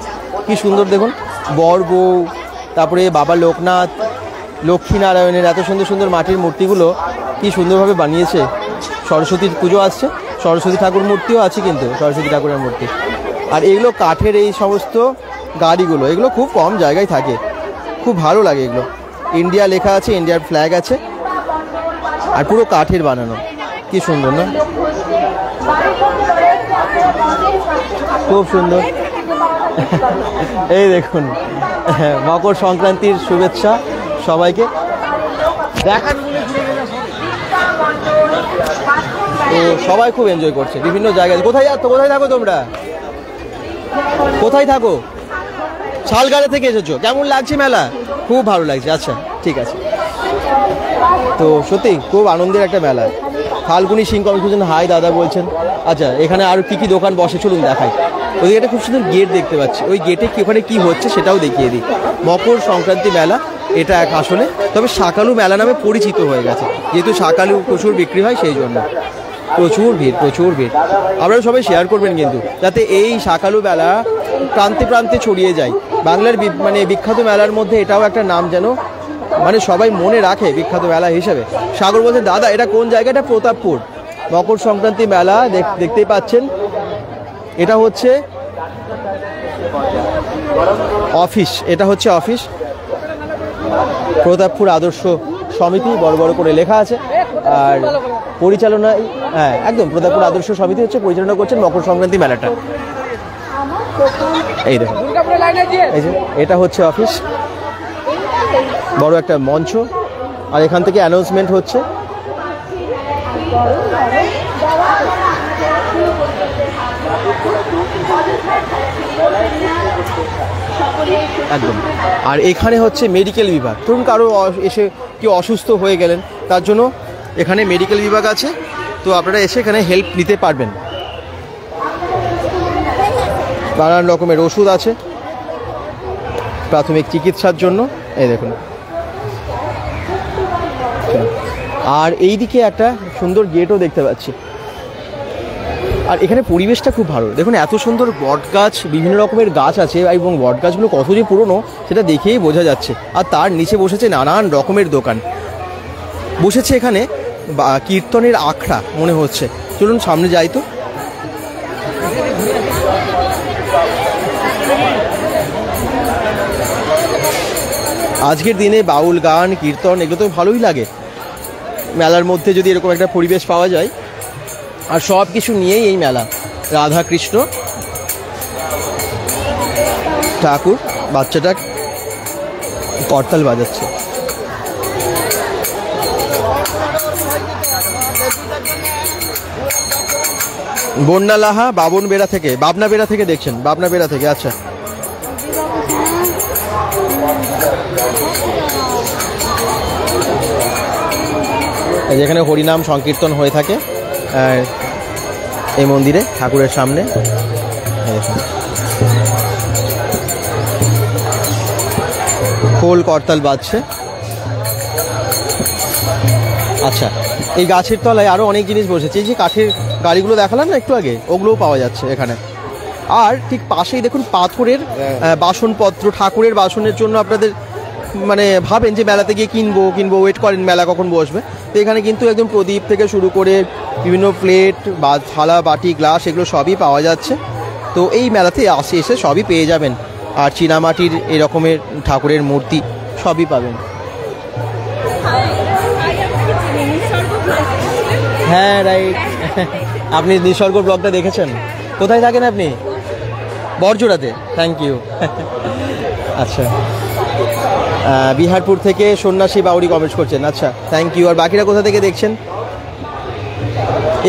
কি সুন্দর দেখুন, বর বউ, তারপরে বাবা লোকনাথ, লক্ষ্মীনারায়ণের এত সুন্দর সুন্দর মাটির মূর্তিগুলো কি সুন্দরভাবে বানিয়েছে। সরস্বতীর পুজো আসছে, সরস্বতী ঠাকুর মূর্তিও আছে কিন্তু, সরস্বতী ঠাকুরের মূর্তি। আর এগুলো কাঠের, এই সমস্ত গাড়িগুলো, এগুলো খুব কম জায়গায় থাকে, খুব ভালো লাগে এগুলো। ইন্ডিয়া লেখা আছে, ইন্ডিয়ার ফ্ল্যাগ আছে, আর পুরো কাঠের বানানো, কি সুন্দর না, খুব সুন্দর। এই দেখুন মকর সংক্রান্তির শুভেচ্ছা সবাইকে। দেখান তো সবাই খুব এনজয় করছে বিভিন্ন জায়গায়। কোথায় থাকো তোমরা? কোথায় থাকো? শালগাড়া থেকে এসেছো। কেমন লাগছে মেলা? খুব ভালো লাগছে। আচ্ছা ঠিক আছে। তো সত্যি খুব আনন্দের একটা মেলা। ফাল্গুনি সিং কমিশন হাই দাদা বলছেন। আচ্ছা এখানে আর কি কি দোকান বসে চলুন দেখাই। ওইদিকে একটা খুব সুন্দর গেট দেখতে পাচ্ছি, ওই গেটে কি ওখানে কি হচ্ছে সেটাও দেখিয়ে দিই। মকর সংক্রান্তি মেলা এটা এক আসলে, তবে শাকালু মেলা নামে পরিচিত হয়ে গেছে, যেহেতু শাকালু প্রচুর বিক্রি হয় সেই জন্য। প্রচুর ভিড়। আপনারা সবাই শেয়ার করবেন কিন্তু, যাতে এই শাকালু মেলা প্রান্তে প্রান্তে ছড়িয়ে যায়। বাংলার মানে বিখ্যাত মেলার মধ্যে এটাও একটা নাম যেন মানে সবাই মনে রাখে বিখ্যাত মেলা হিসেবে। সাগর বলছেন দাদা এটা কোন জায়গাটা? প্রতাপপুর। মকর সংক্রান্তি মেলা দেখতেই পাচ্ছেন। এটা হচ্ছে অফিস, প্রতাপপুর আদর্শ সমিতি বড় বড় করে লেখা আছে। আর পরিচালনায় একদম প্রতাপপুর আদর্শ সমিতি হচ্ছে পরিচালনা করছেন মকর সংক্রান্তি মেলাটা। এই দেখুন, এই যে এটা হচ্ছে অফিস, বড় একটা মঞ্চ, আর এখান থেকে অ্যানাউন্সমেন্ট হচ্ছে। একদম। আর এখানে হচ্ছে মেডিকেল বিভাগ। ধরুন কারো এসে কি অসুস্থ হয়ে গেলেন, তার জন্য এখানে মেডিকেল বিভাগ আছে, তো আপনারা এসে এখানে হেল্প নিতে পারবেন। নানান রকমের ওষুধ আছে প্রাথমিক চিকিৎসার জন্য। এই দেখুন, আর এই দিকে একটা সুন্দর গেটও দেখতে পাচ্ছি। আর এখানে পরিবেশটা খুব ভালো। দেখুন এত সুন্দর বট গাছ, বিভিন্ন রকমের গাছ আছে, এবং বট গাছগুলো কত যে পুরনো সেটা দেখেই বোঝা যাচ্ছে। আর তার নিচে বসেছে নানান রকমের দোকান বসেছে। এখানে কীর্তনের আখড়া মনে হচ্ছে। চলুন সামনে যাই তো। আজকের দিনে বাউল গান কীর্তন এগুলো তো ভালোই লাগে মেলার মধ্যে, যদি এরকম একটা পরিবেশ পাওয়া যায়। আর সব কিছু নিয়েই এই মেলা। রাধা কৃষ্ণ ঠাকুর, বাচ্চাটা করতাল বাজাচ্ছে। বন্যা লাহা বাবন বেড়া থেকে, বাবনা বেড়া থেকে দেখছেন, বাবনা বেড়া থেকে। আচ্ছা যেখানে হরিনাম সংকীর্তন হয়ে থাকে এই মন্দিরে ঠাকুরের সামনে। খোল করতাল বাজছে। আচ্ছা এই গাছের তলায় আরো অনেক জিনিস বসেছে। এই যে কাঠের গাড়িগুলো দেখালাম না একটু আগে, ওগুলোও পাওয়া যাচ্ছে এখানে। আর ঠিক পাশেই দেখুন পাথরের বাসনপত্র, ঠাকুরের বাসনের জন্য আপনাদের মানে ভাবেন যে মেলাতে গিয়ে কিনবো ওয়েট করেন মেলা কখন বসবে, তো এখানে কিন্তু একদম প্রদীপ থেকে শুরু করে বিভিন্ন প্লেট বা থালা বাটি গ্লাস এগুলো সবই পাওয়া যাচ্ছে। তো এই মেলাতে এসে সবই পেয়ে যাবেন। আর চীনামাটির এই রকমের ঠাকুরের মূর্তি সবই পাবেন। হ্যাঁ রাইট, আপনি নিসর্গ ব্লগটা দেখেছেন? কোথায় থাকেন আপনি? বরজোড়াতে। Thank you. আচ্ছা বিহারপুর থেকে সন্ন্যাসী বাউরি কমেন্ট করছেন। আচ্ছা থ্যাংক ইউ। আর বাকিরা কোথা থেকে দেখছেন?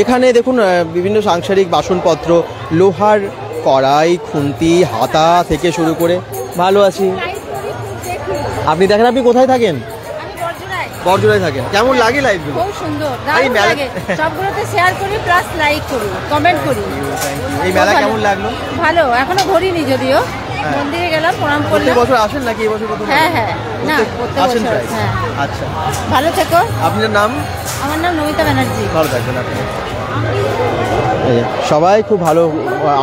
এখানে দেখুন বিভিন্ন সাংসারিক বাসনপত্র, লোহার কড়াই, খুন্তি, হাতা থেকে শুরু করে। ভালো আছি। আপনি দেখেন, আপনি কোথায় থাকেন? বরজোড়ায় থাকেন। কেমন লাগে লাইভগুলো? খুব সুন্দর, দারুণ লাগে। সবগুলোতে শেয়ার করি প্লাস লাইক করি, কমেন্ট করি। এই মেলা কেমন লাগলো? ভালো, এখনো ঘুরিনি যদিও। মন্দিরে গেলাম, প্রণাম করলাম। প্রত্যেক বছর আসেন নাকি এই বছর প্রথম? হ্যাঁ না প্রত্যেক বছর। হ্যাঁ আচ্ছা ভালো থেকো। আপনার নাম? আমার নাম নমিতা ব্যানার্জি। ভালো থাকবেন আপনি। সবাই খুব ভালো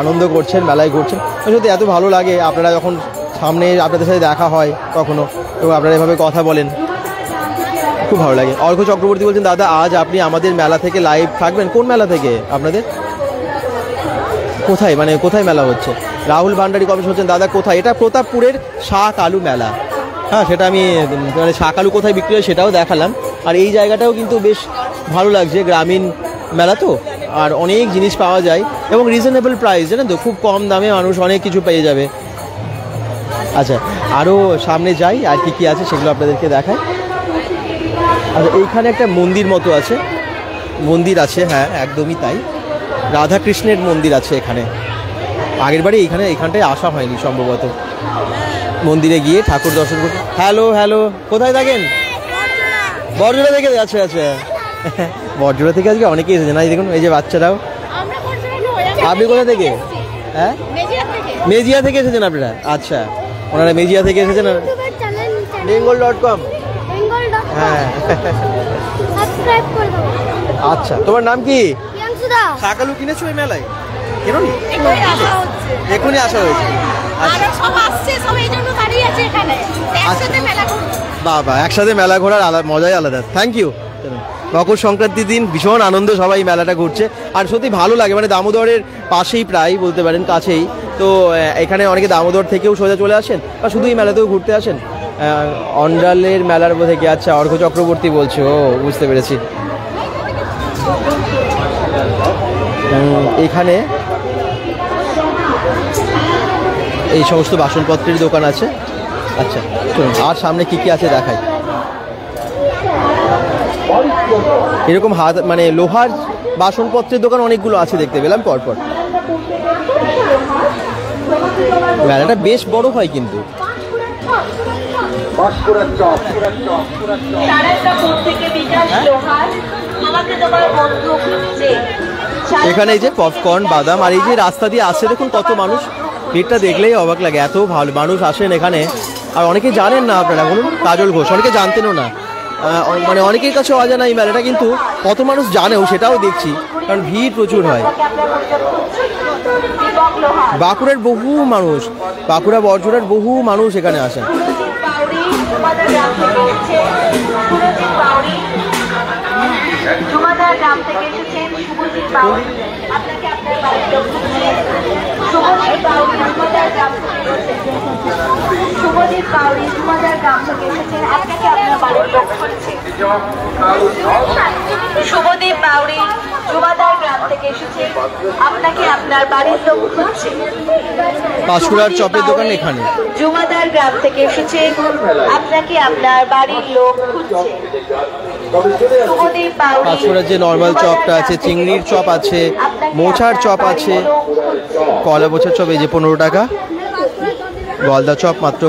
আনন্দ করছেন, মেলায় ঘুরছেন। সত্যি এত ভালো লাগে আপনারা যখন সামনে আপনাদের সাথে দেখা হয় কখনো, এবং আপনারা এভাবে কথা বলেন, খুব ভালো লাগে। অর্ঘ্য চক্রবর্তী বলছেন দাদা আজ আপনি আমাদের মেলা থেকে লাইভ থাকবেন। কোন মেলা থেকে আপনাদের? কোথায় মানে কোথায় মেলা হচ্ছে? রাহুল ভান্ডারী কমেন্ট হচ্ছেন দাদা কোথায়? এটা প্রতাপপুরের শাকালু মেলা। হ্যাঁ সেটা আমি মানে শাকালু কোথায় বিক্রি হয় সেটাও দেখালাম। আর এই জায়গাটাও কিন্তু বেশ ভালো লাগছে, গ্রামীণ মেলা তো, আর অনেক জিনিস পাওয়া যায় এবং রিজনেবল প্রাইস, জানেন তো, খুব কম দামে মানুষ অনেক কিছু পেয়ে যাবে। আচ্ছা, আরও সামনে যাই, আর কি কি আছে সেগুলো আপনাদেরকে দেখাই। আচ্ছা, এইখানে একটা মন্দির মতো আছে, মন্দির আছে, হ্যাঁ একদমই তাই, রাধা কৃষ্ণের মন্দির আছে এখানে। আগের বারে এখানটায় আসা হয়নি সম্ভবত, মন্দিরে গিয়ে ঠাকুর দর্শন করতে। হ্যালো হ্যালো, কোথায় থাকেন? বড়জোড়া থেকে। আচ্ছা আচ্ছা, বড়জোড়া থেকে আজকে অনেকেই এসেছে না, দেখুন এই যে বাচ্চারাও। আপনি কোথা থেকে? হ্যাঁ, মেজিয়া থেকে এসেছেন আপনারা? আচ্ছা, ওনারা মেজিয়া থেকে এসেছেন। bengal.com, হ্যাঁ। আচ্ছা, তোমার নাম কি? শাকালু কিনেছো এই মেলায়? কেননি? এখনই আসা হয়েছে। বাবা, একসাথে মেলা ঘোরার মজাই আলাদা। Thank you. মকর সংক্রান্তির দিন ভীষণ আনন্দ, সবাই মেলাটা ঘুরছে, আর সত্যি ভালো লাগে। মানে দামোদরের পাশেই প্রায় বলতে পারেন, কাছেই তো। এখানে অনেকে দামোদর থেকেও সোজা চলে আসেন, বা শুধু এই মেলাতেও ঘুরতে আসেন। অন্ডালের মেলার থেকে। আচ্ছা, অর্ঘ্য চক্রবর্তী বলছো, ও বুঝতে পেরেছি। এখানে এই সমস্ত বাসনপত্রের দোকান আছে। আচ্ছা চলুন, আর সামনে কি কি আছে দেখাই। এরকম মানে লোহার বাসনপত্রের দোকান অনেকগুলো আছে দেখতে পেলাম পরপর। মেলাটা বেশ বড় হয় কিন্তু। এখানে এই যে পপকর্ন, বাদাম, আর এই যে রাস্তা দিয়ে আসছে দেখুন কত মানুষ। ভিড়টা দেখলেই অবাক লাগে, এত ভালো মানুষ আসেন এখানে। আর অনেকে জানেন না, আপনারা বলুন, কাজল ঘোষ অনেকে জানতেনও না, মানে অনেকের কাছে অজানা এই মেলাটা, কিন্তু কত মানুষ জানেও সেটাও দেখছি, কারণ ভিড় প্রচুর হয়। বাঁকুড়ার বহু মানুষ, বাঁকুড়া বড়জোড়ার বহু মানুষ এখানে আসেন। শুভদীপ বাউরি জুমাদার গ্রাম থেকে এসেছে, আপনাকে আপনার বাড়ির লোক খুঁজছে। পাঁশকুড়ার চপের দোকান এখানে। জুমাদার গ্রাম থেকে এসেছে, আপনাকে আপনার বাড়ির লোক খুঁজছে। শুভদীপ বাউরি। পাঁশকুড়ার যে নর্মাল চপটা আছে, চিংড়ির চপ আছে, মোচার চপ আছে, কলা মোচার চপ এই যে 15 টাকা, গলদা চপ মাত্র,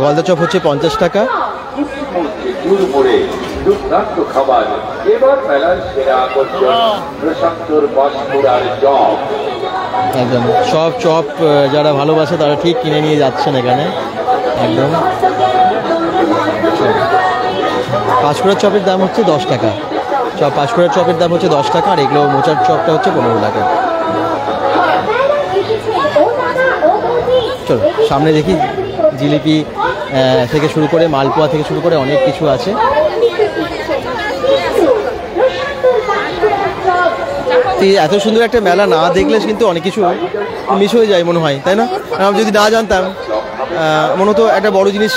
গলদা চপ হচ্ছে 50 টাকা। দুর্দান্ত খাবার, এবার মেলার সেরা আকর্ষণ প্রশান্তর পাঁশকুড়ার চপ। একদম সব চপ যারা ভালোবাসে তারা ঠিক কিনে নিয়ে যাচ্ছেন এখানে একদম। পাঁশকুড়ার চপের দাম হচ্ছে 10 টাকা, পাঁশকুড়ার চপের দাম হচ্ছে 10 টাকা, আর এগুলো মোচার চপটা হচ্ছে 15 টাকা। চলো সামনে দেখি, জিলিপি থেকে শুরু করে মালপোয়া থেকে শুরু করে অনেক কিছু আছে। এত সুন্দর একটা মেলা না দেখলে কিন্তু অনেক কিছু মিস হয়ে যায় মনে হয়, তাই না? আমি যদি না জানতাম, মনে হতো একটা বড় জিনিস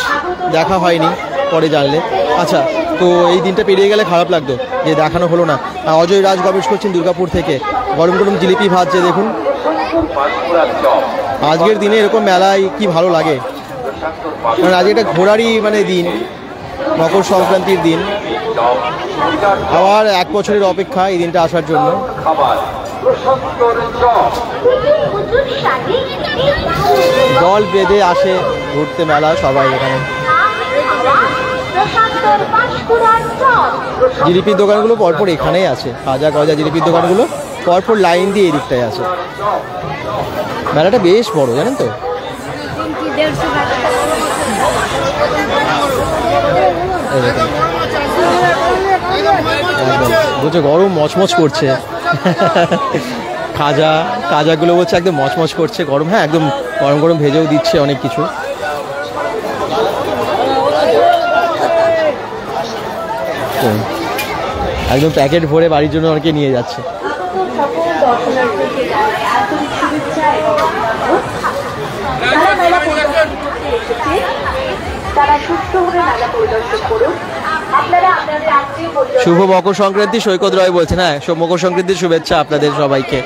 দেখা হয়নি, পরে জানলে। আচ্ছা, তো এই দিনটা পেরিয়ে গেলে খারাপ লাগতো যে দেখানো হলো না। অজয় রাজ গবেষ করছেন দুর্গাপুর থেকে, গরম গরম জিলিপি ভাজছে দেখুন। আজকের দিনে এরকম মেলায় কি ভালো লাগে, কারণ আজকে একটা ঘোরারই মানে দিন, মকর সংক্রান্তির দিন। আবার 1 বছরের অপেক্ষা এই দিনটা আসার জন্য। দল বেঁধে আসে ঘুরতে মেলা সবাই এখানে। জিলিপির দোকানগুলো পরপর এখানেই আছে, খাজা গজা জিলিপির দোকানগুলো পরপর লাইন দিয়ে এই দিকটায় আছে। মেলাটা বেশ বড়, জানেন তো। বলছে গরম মচমচ করছে, খাজাগুলো বলছে একদম মচমচ করছে গরম। হ্যাঁ, একদম গরম গরম ভেজেও দিচ্ছে অনেক কিছু। একদম প্যাকেট ভরে বাড়ির জন্য অনেকে নিয়ে যাচ্ছে। শুভ মকর সংক্রান্তি, সৈকত রয় বলছেন। হ্যাঁ, মকর সংক্রান্তির শুভেচ্ছা আপনাদের সবাইকে।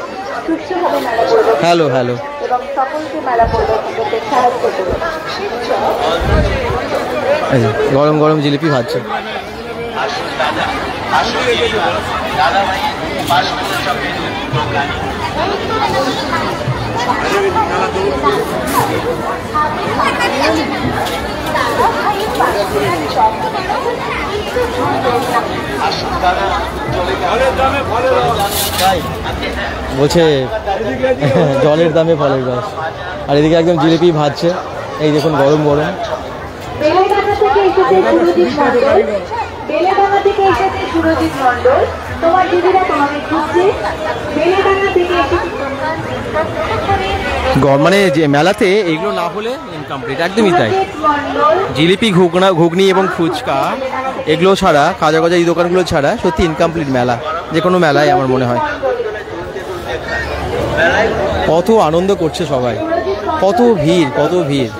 Hello hello. মেলা পরিদর্শন করতে সাহায্য করুন। গরম গরম জিলিপি ভাজছে। বলছে জলের দামে ফলের রস, আর এদিকে একদম জিলিপি ভাজছে। এই দেখুন গরম গরম। বেলেডাঙ্গা থেকে এসেছে সুরজিৎ মণ্ডল, তোমার দিদিরা তোমাকে খুঁজছে। বেলেডাঙ্গা থেকে মানে যে মেলাতে এগুলো না হলে ইনকমপ্লিট, একদমই তাই। জিলিপি, ঘুগনি এবং ফুচকা এগুলো ছাড়া, খাজা গজা এই দোকানগুলো ছাড়া সত্যি ইনকমপ্লিট মেলা, যে কোনো মেলায় আমার মনে হয়। কত আনন্দ করছে সবাই, কত ভিড়, কত ভিড়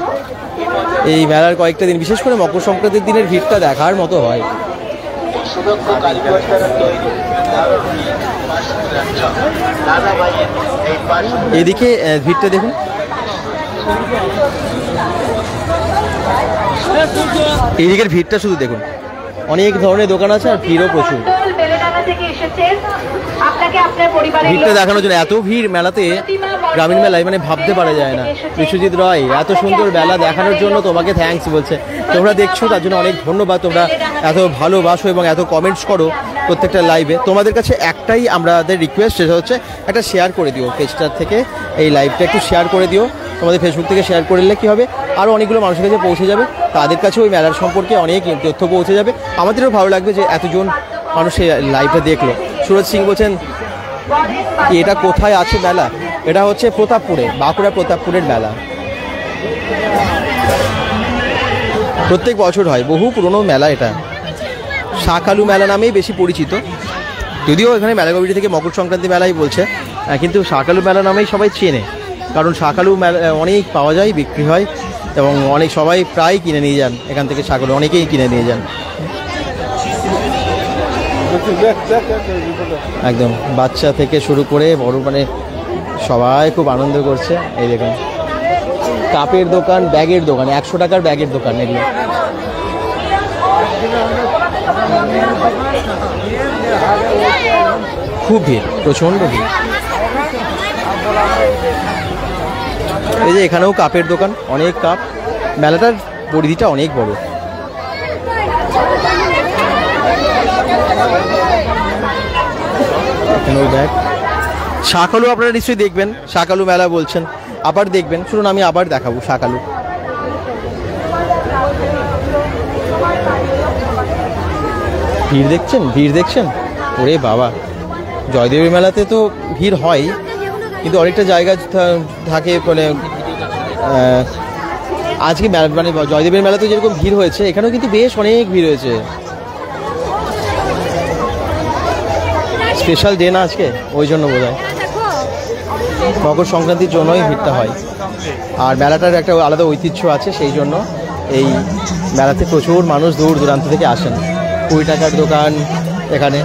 এই মেলার কয়েকটা দিন, বিশেষ করে মকর সংক্রান্তির দিনের ভিড়টা দেখার মতো হয়। এদিকে ভিড়টা দেখুন, এদিকের ভিড়টা শুধু দেখুন, অনেক ধরনের দোকান আছে আর ভিড়ও প্রচুর। ভিড়টা দেখানোর জন্য এত ভিড় মেলাতে, গ্রামীণ মেলায় মানে ভাবতে পারা যায় না। বিশ্বজিৎ রয় এত সুন্দর মেলা দেখানোর জন্য তোমাকে থ্যাঙ্কস বলছে। তোমরা দেখছো তার জন্য অনেক ধন্যবাদ। তোমরা এত ভালোবাসো এবং এত কমেন্টস করো প্রত্যেকটা লাইভে। তোমাদের কাছে একটাই আমাদের রিকোয়েস্ট, সেটা হচ্ছে একটা শেয়ার করে দিও, পেজটার থেকে এই লাইভটা একটু শেয়ার করে দিও। তোমাদের ফেসবুক থেকে শেয়ার করলে কী হবে, আরও অনেকগুলো মানুষের কাছে পৌঁছে যাবে, তাদের কাছে ওই মেলার সম্পর্কে অনেক তথ্য পৌঁছে যাবে। আমাদেরও ভালো লাগবে যে এতজন মানুষ এই লাইভটা দেখলো। সুরজ সিং বলছেন এটা কোথায় আছে মেলা? এটা হচ্ছে প্রতাপপুরে, বাঁকুড়া প্রতাপপুরের মেলা। প্রত্যেক বছর হয়, বহু পুরনো মেলা এটা। শাকালু মেলা নামেই বেশি পরিচিত, যদিও এখানে মেলা কমিটি থেকে মকর সংক্রান্তি মেলাই বলছে, কিন্তু শাকালু মেলা নামেই সবাই চেনে, কারণ শাকালু মেলা অনেক পাওয়া যায়, বিক্রি হয় এবং অনেক সবাই প্রায় কিনে নিয়ে যান এখান থেকে, শাকালু অনেকেই কিনে নিয়ে যান। একদম বাচ্চা থেকে শুরু করে বড়, মানে সবাই খুব আনন্দ করছে। এই দেখুন কাপের দোকান, ব্যাগের দোকান, 100 টাকার ব্যাগের দোকান এগুলো। খুব ভিড়, প্রচণ্ড ভিড়। এই যে এখানেও কাপের দোকান, অনেক কাপ। মেলাটার পরিধিটা অনেক বড়। ব্যাগ শাকালু আপনারা নিশ্চয়ই দেখবেন, শাকালু মেলা বলছেন, আবার দেখবেন। শুনুন আমি আবার দেখাবো শাকালু। ভিড় দেখছেন, ভিড় দেখছেন, ওরে বাবা। জয়দেবের মেলাতে তো ভিড় হয়, কিন্তু অনেকটা জায়গা থাকে, মানে আজকে মানে জয়দেবের মেলাতে যেরকম ভিড় হয়েছে, এখানেও কিন্তু বেশ অনেক ভিড় হয়েছে। স্পেশাল ডে না আজকে, ওই জন্য বোধ হয় মকর সংক্রান্তির জন্যই ভিড়টা হয়। আর মেলাটার একটা আলাদা ঐতিহ্য আছে, সেই জন্য এই মেলাতে প্রচুর মানুষ দূর দূরান্ত থেকে আসেন। 20 টাকার দোকান এখানে।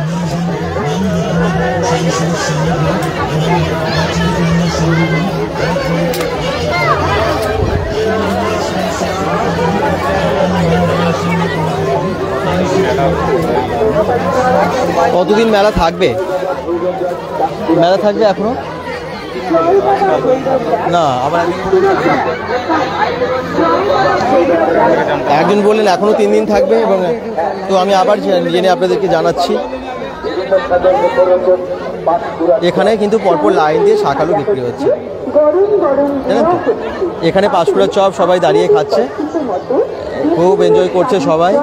কতদিন মেলা থাকবে? মেলা থাকবে এখনো না? আবার একজন বললেন এখনো 3 দিন থাকবে, এবং তো আমি আবার জেনে আপনাদেরকে জানাচ্ছি। এখানে কিন্তু পরপর লাইন দিয়ে শাকালু বিক্রি হচ্ছে, জানেন তো। এখানে পাঁশকুড়ার চপ সবাই দাঁড়িয়ে খাচ্ছে, খুব এনজয় করছে সবাই।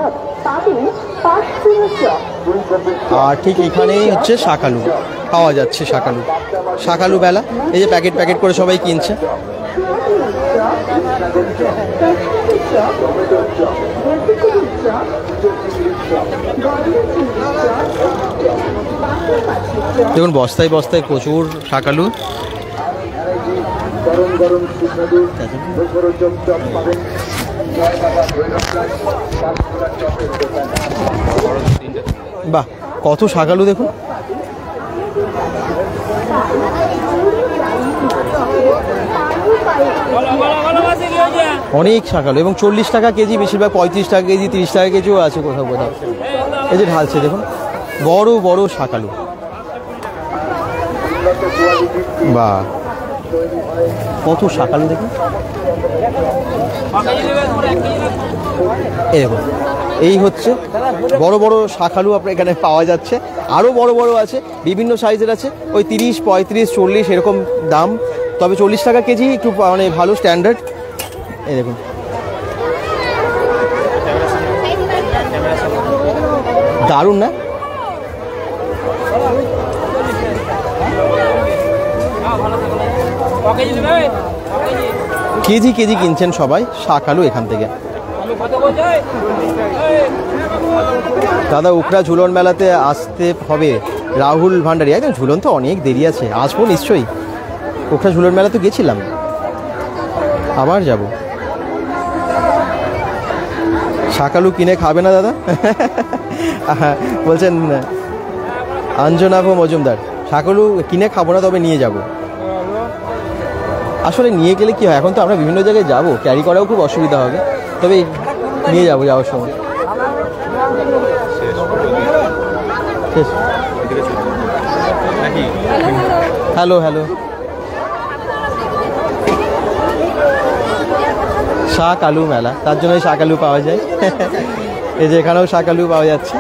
আর ঠিক এখানেই হচ্ছে শাকালু পাওয়া যাচ্ছে, শাকালু, শাকালু মেলা। এই যে প্যাকেট প্যাকেট করে সবাই কিনছে। দেখুন বস্তায় বস্তায় প্রচুর শাকালু। বাহ, কত শাকালু দেখুন। অনেক শাক আলু এবং 40 টাকা কেজি, বেশিরভাগ 35 টাকা কেজি, 30 টাকা কেজিও আছে কোথাও কোথাও। এই যে ঢালছে দেখুন, বড় বড় শাক আলু। বাহ, কত শাক আলু দেখুন। এই দেখুন, এই হচ্ছে বড় বড় শাক আলু আপনার এখানে পাওয়া যাচ্ছে। আরও বড় বড় আছে, বিভিন্ন সাইজের আছে, ওই 30, 35, 40 এরকম দাম। তবে 40 টাকা কেজি একটু মানে ভালো স্ট্যান্ডার্ড। এই দেখুন, দারুণ না? কেজি কেজি কিনছেন সবাই শাক আলু এখান থেকে। দাদা উখরা ঝুলন মেলাতে আসতে হবে। রাহুল ভান্ডারী, একদম ঝুলন তো অনেক দেরি আছে, আসবো নিশ্চয়ই। উখরা ঝুলন মেলা তো গেছিলাম, আবার যাব। শাক আলু কিনে খাবে না দাদা? বলছেন অঞ্জনাভ মজুমদার, শাক আলু কিনে খাবো না, তবে নিয়ে যাব। আসলে নিয়ে গেলে কি হয়, এখন তো আমরা বিভিন্ন জায়গায় যাব, ক্যারি করাও খুব অসুবিধা হবে, তবে নিয়ে যাবো যাওয়ার সময়। হ্যালো হ্যালো, শাক আলু মেলা, তার জন্যই শাক আলু পাওয়া যায়। এই যে এখানেও শাক আলু পাওয়া যাচ্ছে।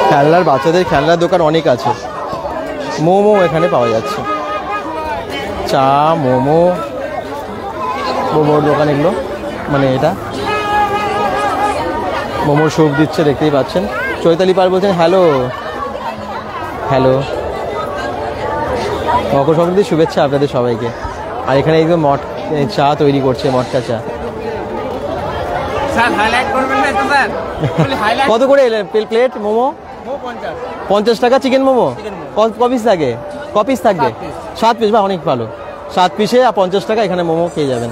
খেলনার, বাচ্চাদের খেলনার দোকান অনেক আছে। মোমো এখানে পাওয়া যাচ্ছে, চা, মোমো, মোমোর দোকান এগুলো, মানে এটা মোমোর স্যুপ দিচ্ছে, দেখতেই পাচ্ছেন। চৈতালি পাল বলছেন হ্যালো হ্যালো, মকর সংক্রান্তির শুভেচ্ছা আপনাদের সবাইকে। আর এখানে একদম চা তৈরি করছে, মটকা চা। কত করে প্লেট মোমো? 50 টাকা। চিকেন মোমো ক পিস থাকে? ক পিস থাকবে? 7 পিস। বা অনেক ভালো, 7 পিসে 50 টাকা এখানে মোমো পেয়ে যাবেন।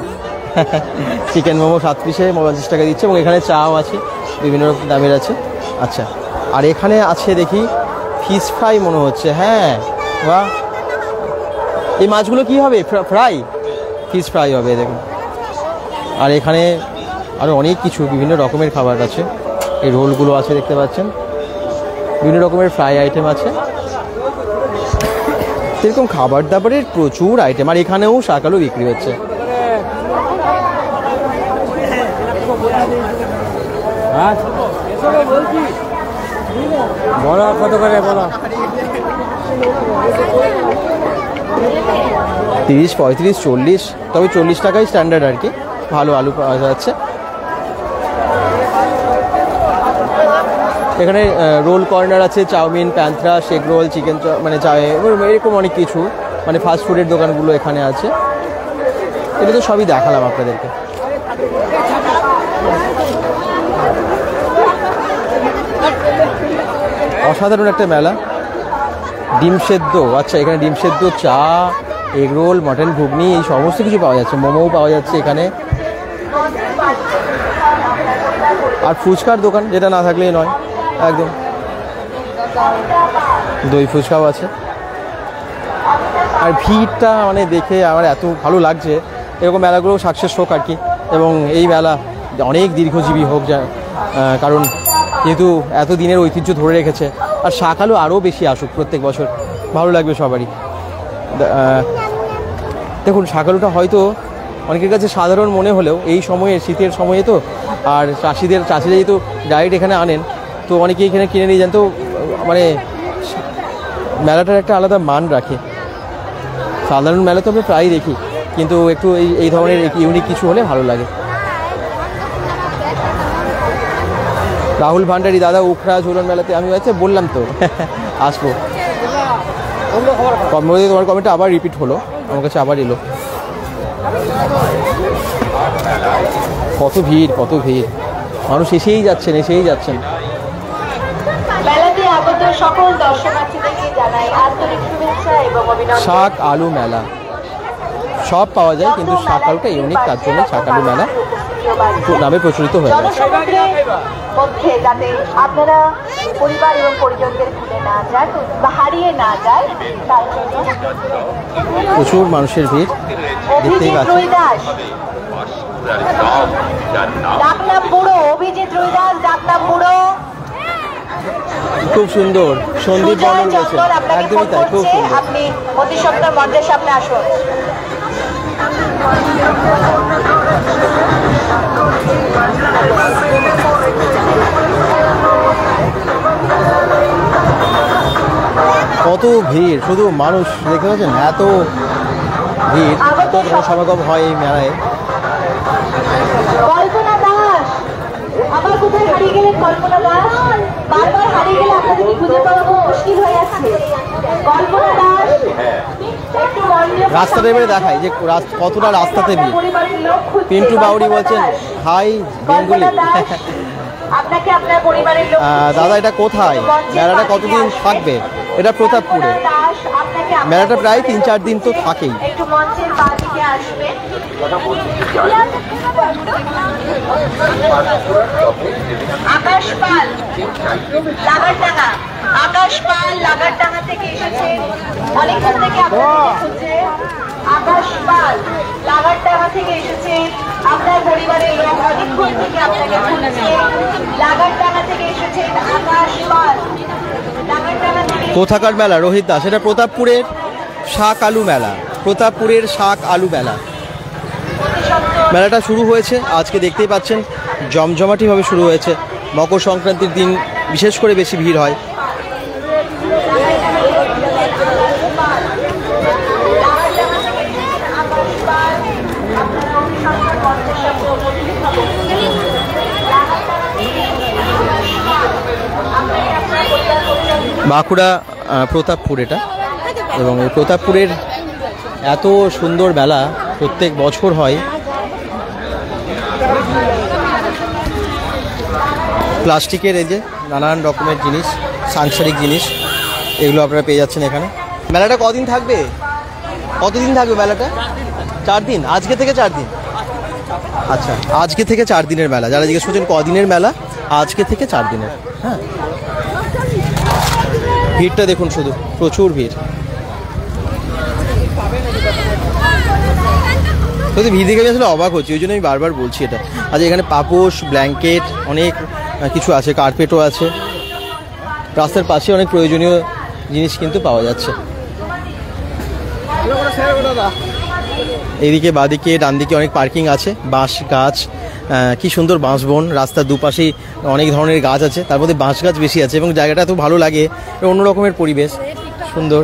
চিকেন মোমো 7 পিসে 50 টাকা দিচ্ছে, এবং এখানে চাও আছে, বিভিন্ন রকম দামের আছে। আচ্ছা, আর এখানে আছে দেখি ফিশ ফ্রাই মনে হচ্ছে। হ্যাঁ, বাহ, এই মাছগুলো কি হবে? ফ্রাই, ফিশ ফ্রাই হবে দেখুন। আর এখানে আরও অনেক কিছু বিভিন্ন রকমের খাবার আছে। এই রোলগুলো আছে দেখতে পাচ্ছেন, বিভিন্ন রকমের ফ্রাই আইটেম আছে। সেরকম খাবার দাবারের প্রচুর আইটেম। আর এখানেও শাক আলু বিক্রি হচ্ছে। বড় কত করে বলো? 30, 35, 40, তবে 40 টাকাই স্ট্যান্ডার্ড আর কি। ভালো আলু পাওয়া যাচ্ছে এখানে। রোল কর্নার আছে, চাউমিন, প্যান্থরা, শেক রোল, চিকেন মানে এরকম অনেক কিছু, মানে ফাস্ট ফুডের দোকানগুলো এখানে আছে। এটা তো সবই দেখালাম আপনাদেরকে। অসাধারণ একটা মেলা। ডিম সেদ্ধ, আচ্ছা এখানে ডিম সেদ্ধ, চা, এগ রোল, মটন ঘুগনি, এই সমস্ত কিছু পাওয়া যাচ্ছে। মোমোও পাওয়া যাচ্ছে এখানে। আর ফুচকার দোকান, যেটা না থাকলেই নয় একদম। দই ফুচকাও আছে। আর ভিড়টা মানে দেখে আমার এত ভালো লাগছে। এরকম মেলাগুলো সাকসেস হোক আর কি, এবং এই মেলা অনেক দীর্ঘজীবী হোক, যা কারণ যেহেতু এত দিনের ঐতিহ্য ধরে রেখেছে। আর শাক আলু আরও বেশি আসুক প্রত্যেক বছর, ভালো লাগবে সবারই। দেখুন, শাক আলুটা হয়তো অনেকের কাছে সাধারণ মনে হলেও এই সময়ে, শীতের সময়ে তো, আর চাষিরা যেহেতু ডাইরেক্ট এখানে আনেন, তো অনেকে এখানে কিনে নিয়ে যান। তো মানে মেলাটার একটা আলাদা মান রাখে। সাধারণ মেলা তো আমরা প্রায়ই দেখি, কিন্তু একটু এই ধরনের ইউনিক কিছু হলে ভালো লাগে। রাহুল ভান্ডারী, দাদা উখরা ঝুলন মেলাতে আমি বললাম তো আসবো। তোমার কমেন্টটা আবার রিপিট হলো, আমার কাছে আবার এলো। কত ভিড়, কত ভিড়, মানুষ এসেই যাচ্ছেন, এসেই যাচ্ছেন। মেলাতে আগত সকল দর্শনার্থীদেরকে জানাই আন্তরিক শুভেচ্ছা এবং অভিনন্দন। শাক আলু মেলা সব পাওয়া যায়, কিন্তু শাক আলুটা ইউনিক, তার জন্য শাক আলু মেলা নামে প্রচলিত হয়ে গেছে। মধ্যে যাতে আপনারা পরিবার এবং পরিজনদের ভুলে না যান বা হারিয়ে না যায়, তার জন্য প্রচুর মানুষের ভিড় দেখতেই অভিজিৎ পাচ্ছেন। রুইদাস ডাকনাম বুড়ো, অভিজিৎ রুইদাস ডাকনাম বুড়ো। খুব সুন্দর সন্দীপ সুজয় বর্মন গেছেন, চন্দন আপনাকে একদমই ফোন তাই, খুব করছে, সুন্দর। আপনি অতি সত্বর মঞ্চের সামনে আসুন। কত ভিড়, শুধু মানুষ দেখতে পাচ্ছেন, এত ভিড়, এত সমাগম হয় এই মেলায়। কল্পনা দাস, আবার কোথায় হারিয়ে গেলেন কল্পনা দাস? বারবার হারিয়ে গেলে আপনাদেরকে খুঁজে পাওয়া খুব মুশকিল হয়ে যাচ্ছে। কল্পনা দাস একটু মনোযোগ রাস্তাটা এবারে দেখাই যে কতটা রাস্তাতে ভিড়। পরিবারের লোক খুঁজছে। পিন্টু বাউরি বলছেন হাই বেঙ্গলি। কল্পনা দাস, আপনাকে আপনার পরিবারের লোক দাদা এটা কোথায়, মেলাটা কতদিন থাকবে? এটা প্রতাপপুরে। দাস, আপনাকে মেলাটা প্রায় 3-4 দিন তো থাকেই। একটু মঞ্চের বাদিকে আসবেন। আকাশ পাল লাগারডাঙ্গা, আকাশ পাল লাগারডাঙ্গা থেকে এসেছে, অনেকক্ষণ থেকে আপনাদের খুঁজছে। আকাশ পাল লাগারডাঙ্গা থেকে এসেছে, আপনার পরিবারের লোক অনেকক্ষণ থেকে আপনাকে খুঁজছে। লাগারডাঙ্গা থেকে এসেছে আকাশ পাল, লাগারডাঙ্গা থেকে। কোথাকার মেলা রোহিত দাস? এটা প্রতাপপুরের শাক আলু মেলা, প্রতাপপুরের শাক আলু মেলা। মেলাটা শুরু হয়েছে আজকে, দেখতেই পাচ্ছেন জমজমাটিভাবে শুরু হয়েছে। মকর সংক্রান্তির দিন বিশেষ করে বেশি ভিড় হয়। বাঁকুড়া প্রতাপপুর এটা, এবং এই প্রতাপপুরের এত সুন্দর মেলা প্রত্যেক বছর হয়। প্লাস্টিকের এই যে নানান রকমের জিনিস, সাংসারিক জিনিস, এগুলো আপনারা পেয়ে যাচ্ছেন এখানে। মেলাটা কদিন থাকবে? কতদিন থাকবে মেলাটা? 4 দিন, আজকে থেকে 4 দিন। আচ্ছা, আজকে থেকে 4 দিনের মেলা। যারা জিজ্ঞেস করছেন কদিনের মেলা, আজকে থেকে 4 দিনের। হ্যাঁ, ভিড়টা দেখুন, শুধু প্রচুর ভিড়। সত্যি ভিড় দেখে আসলে অবাক হচ্ছে, ওই জন্য আমি বারবার বলছি এটা। আচ্ছা, এখানে পাপোশ, ব্ল্যাঙ্কেট, অনেক কিছু আছে, কার্পেটও আছে। রাস্তার পাশে অনেক প্রয়োজনীয় জিনিস কিন্তু পাওয়া যাচ্ছে। এদিকে বাঁদিকে ডান দিকে অনেক পার্কিং আছে, বাঁশ গাছ, কি সুন্দর বাঁশ বন, রাস্তার দুপাশেই অনেক ধরনের গাছ আছে, তার মধ্যে বাঁশ গাছ বেশি আছে, এবং জায়গাটা এত ভালো লাগে, অন্য রকমের পরিবেশ, সুন্দর।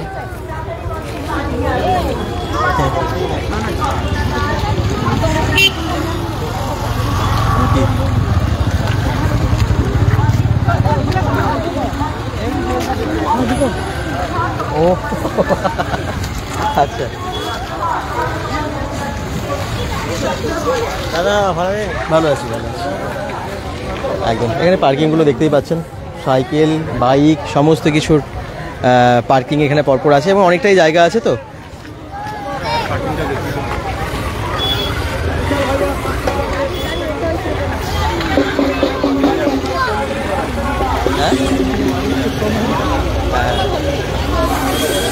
ও আচ্ছা, দাদা ভালো আছি, ভালো আছি। একদম এখানে পার্কিংগুলো দেখতেই পাচ্ছেন, সাইকেল, বাইক, সমস্ত কিছুর পার্কিং এখানে পরপর আছে, এবং অনেকটাই জায়গা আছে। তো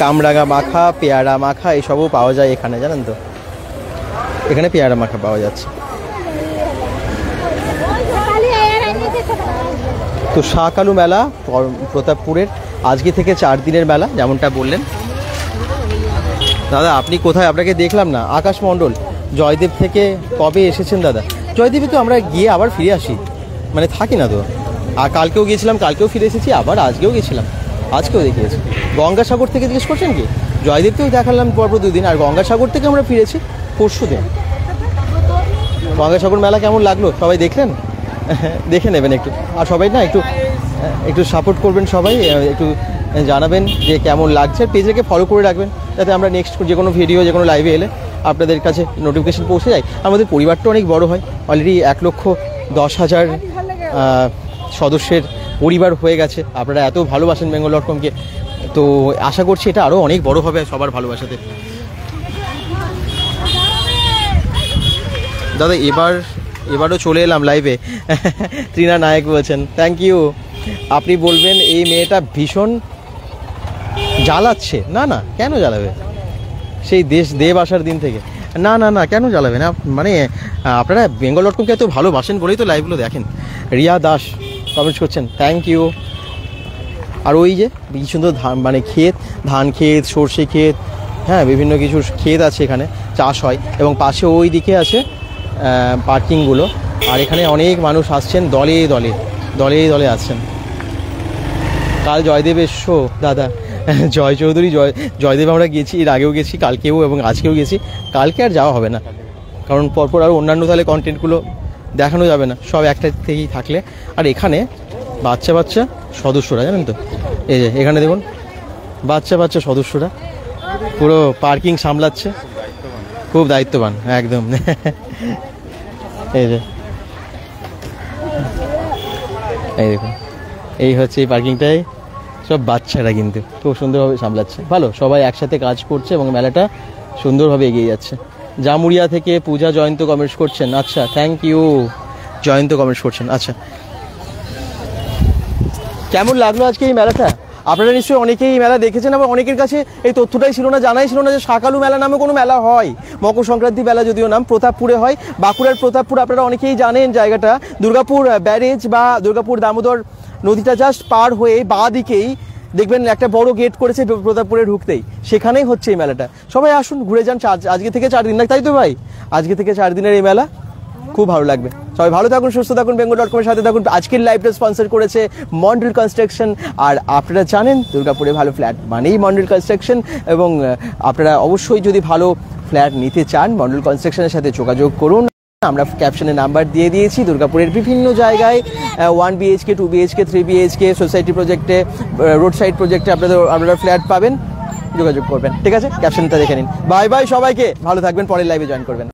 কামরাঙা মাখা, পেয়ারা মাখা, এসবও পাওয়া যায় এখানে, জানেন তো? এখানে পেয়ারা মাখা পাওয়া যাচ্ছে। তো শাক আলু মেলা প্রতাপপুরের আজকে থেকে 4 দিনের মেলা, যেমনটা বললেন। দাদা আপনি কোথায়? আপনাকে দেখলাম না। আকাশ মণ্ডল, জয়দেব থেকে কবে এসেছেন দাদা? জয়দেবে তো আমরা গিয়ে আবার ফিরে আসি, মানে থাকি না তো। আর কালকেও গিয়েছিলাম, কালকেও ফিরে এসেছি, আবার আজকেও গেছিলাম, আজকেও দেখিয়েছি। গঙ্গাসাগর থেকে জিজ্ঞেস করছেন কি? জয়দেবকেও দেখালাম পরপর 2 দিন, আর গঙ্গাসাগর থেকে আমরা ফিরেছি পরশু দিন। গঙ্গাসাগর মেলা কেমন লাগলো সবাই দেখলেন? দেখে নেবেন একটু, আর সবাই না একটু সাপোর্ট করবেন, সবাই একটু জানাবেন যে কেমন লাগছে। পেজটাকে ফলো করে রাখবেন, যাতে আমরা নেক্সট যে কোনো ভিডিও, যে কোনো লাইভে এলে আপনাদের কাছে নোটিফিকেশান পৌঁছে যায়। আমাদের পরিবারটা অনেক বড় হয়, অলরেডি 1,10,000 সদস্যের পরিবার হয়ে গেছে। আপনারা এত ভালোবাসেন বেঙ্গল.comকে, তো আশা করছি এটা আরও অনেক বড় হবে সবার ভালোবাসাতে। দাদা এবারও চলে এলাম লাইভে। ত্রিনা নায়ক বলছেন, থ্যাংক ইউ। আপনি বলবেন এই মেয়েটা ভীষণ জ্বালাচ্ছে। না না, কেন জ্বালাবে? সেই দেব আসার দিন থেকে। না না না, কেন জ্বালাবে না? মানে আপনারা bengal.com-কে এত ভালোবাসেন বলেই তো লাইভগুলো দেখেন। রিয়া দাস কমেন্ট করছেন, থ্যাংক ইউ। আর ওই যে কি সুন্দর মানে ধান ক্ষেত, সর্ষে ক্ষেত, হ্যাঁ বিভিন্ন কিছু ক্ষেত আছে এখানে, চাষ হয়। এবং পাশে ওই দিকে আছে পার্কিংগুলো। আর এখানে অনেক মানুষ আসছেন দলে দলে আসছেন। কাল জয়দেব এসো দাদা। জয়দেব আমরা গেছি, এর আগেও গেছি, কালকেও এবং আজকেও গেছি। কালকে আর যাওয়া হবে না, কারণ পরপর আরও অন্যান্য তাহলে কন্টেন্টগুলো দেখানো যাবে না, সব একটা থেকেই থাকলে। আর এখানে বাচ্চা সদস্যরা, জানেন তো, এই যে এখানে দেখুন বাচ্চা সদস্যরা পুরো পার্কিং সামলাচ্ছে, খুব দায়িত্ববান একদম। এই যে এই দেখুন, এই হচ্ছে এই পার্কিংটায় সব বাচ্চারা কিন্তু খুব সুন্দরভাবে সামলাচ্ছে। ভালো, সবাই একসাথে কাজ করছে এবং মেলাটা সুন্দরভাবে এগিয়ে যাচ্ছে। জামুরিয়া থেকে পূজা জয়ন্ত কমেন্টস করছেন, আচ্ছা থ্যাংক ইউ। জয়ন্ত কমেন্টস করছেন, আচ্ছা। কেমন লাগলো আজকে এই মেলাটা? আপনারা নিশ্চয়ই অনেকেই এই মেলা দেখেছেন, আবার অনেকের কাছে এই তথ্যটাই ছিল না, জানাই ছিল না যে শাকালু মেলা নামে কোনো মেলা হয়। মকর সংক্রান্তি মেলা যদিও নাম, প্রতাপপুরে হয়, বাঁকুড়ার প্রতাপপুর। আপনারা অনেকেই জানেন জায়গাটা। দুর্গাপুর ব্যারেজ বা দুর্গাপুর দামোদর নদীটা জাস্ট পার হয়ে বাঁ দিকেই দেখবেন একটা বড় গেট করেছে প্রতাপপুরে ঢুকতেই, সেখানেই হচ্ছে এই মেলাটা। সবাই আসুন, ঘুরে যান। আজকে থেকে 4 দিন, না তাই তো ভাই? আজকে থেকে 4 দিনের এই মেলা, খুব ভালো লাগবে। সবাই ভালো থাকুন, সুস্থ থাকুন, bengal.com-এর সাথে থাকুন। আজকের লাইভটা স্পন্সর করেছে মন্ডল কনস্ট্রাকশন। আর আপনারা জানেন দুর্গাপুরে ভালো ফ্ল্যাট মানেই মন্ডল কনস্ট্রাকশন। এবং আপনারা অবশ্যই যদি ভালো ফ্ল্যাট নিতে চান, মন্ডল কনস্ট্রাকশনের সাথে যোগাযোগ করুন। আমরা ক্যাপশনে নাম্বার দিয়ে দিয়েছি। দুর্গাপুরের বিভিন্ন জায়গায় 1 BHK, 2 BHK, 3 BHK, সোসাইটি প্রজেক্টে, রোড সাইড প্রজেক্টে আপনারা ফ্ল্যাট পাবেন, যোগাযোগ করবেন। ঠিক আছে, ক্যাপশনটা দেখে নিন। বাই বাই সবাইকে, ভালো থাকবেন, পরের লাইভে জয়েন করবেন।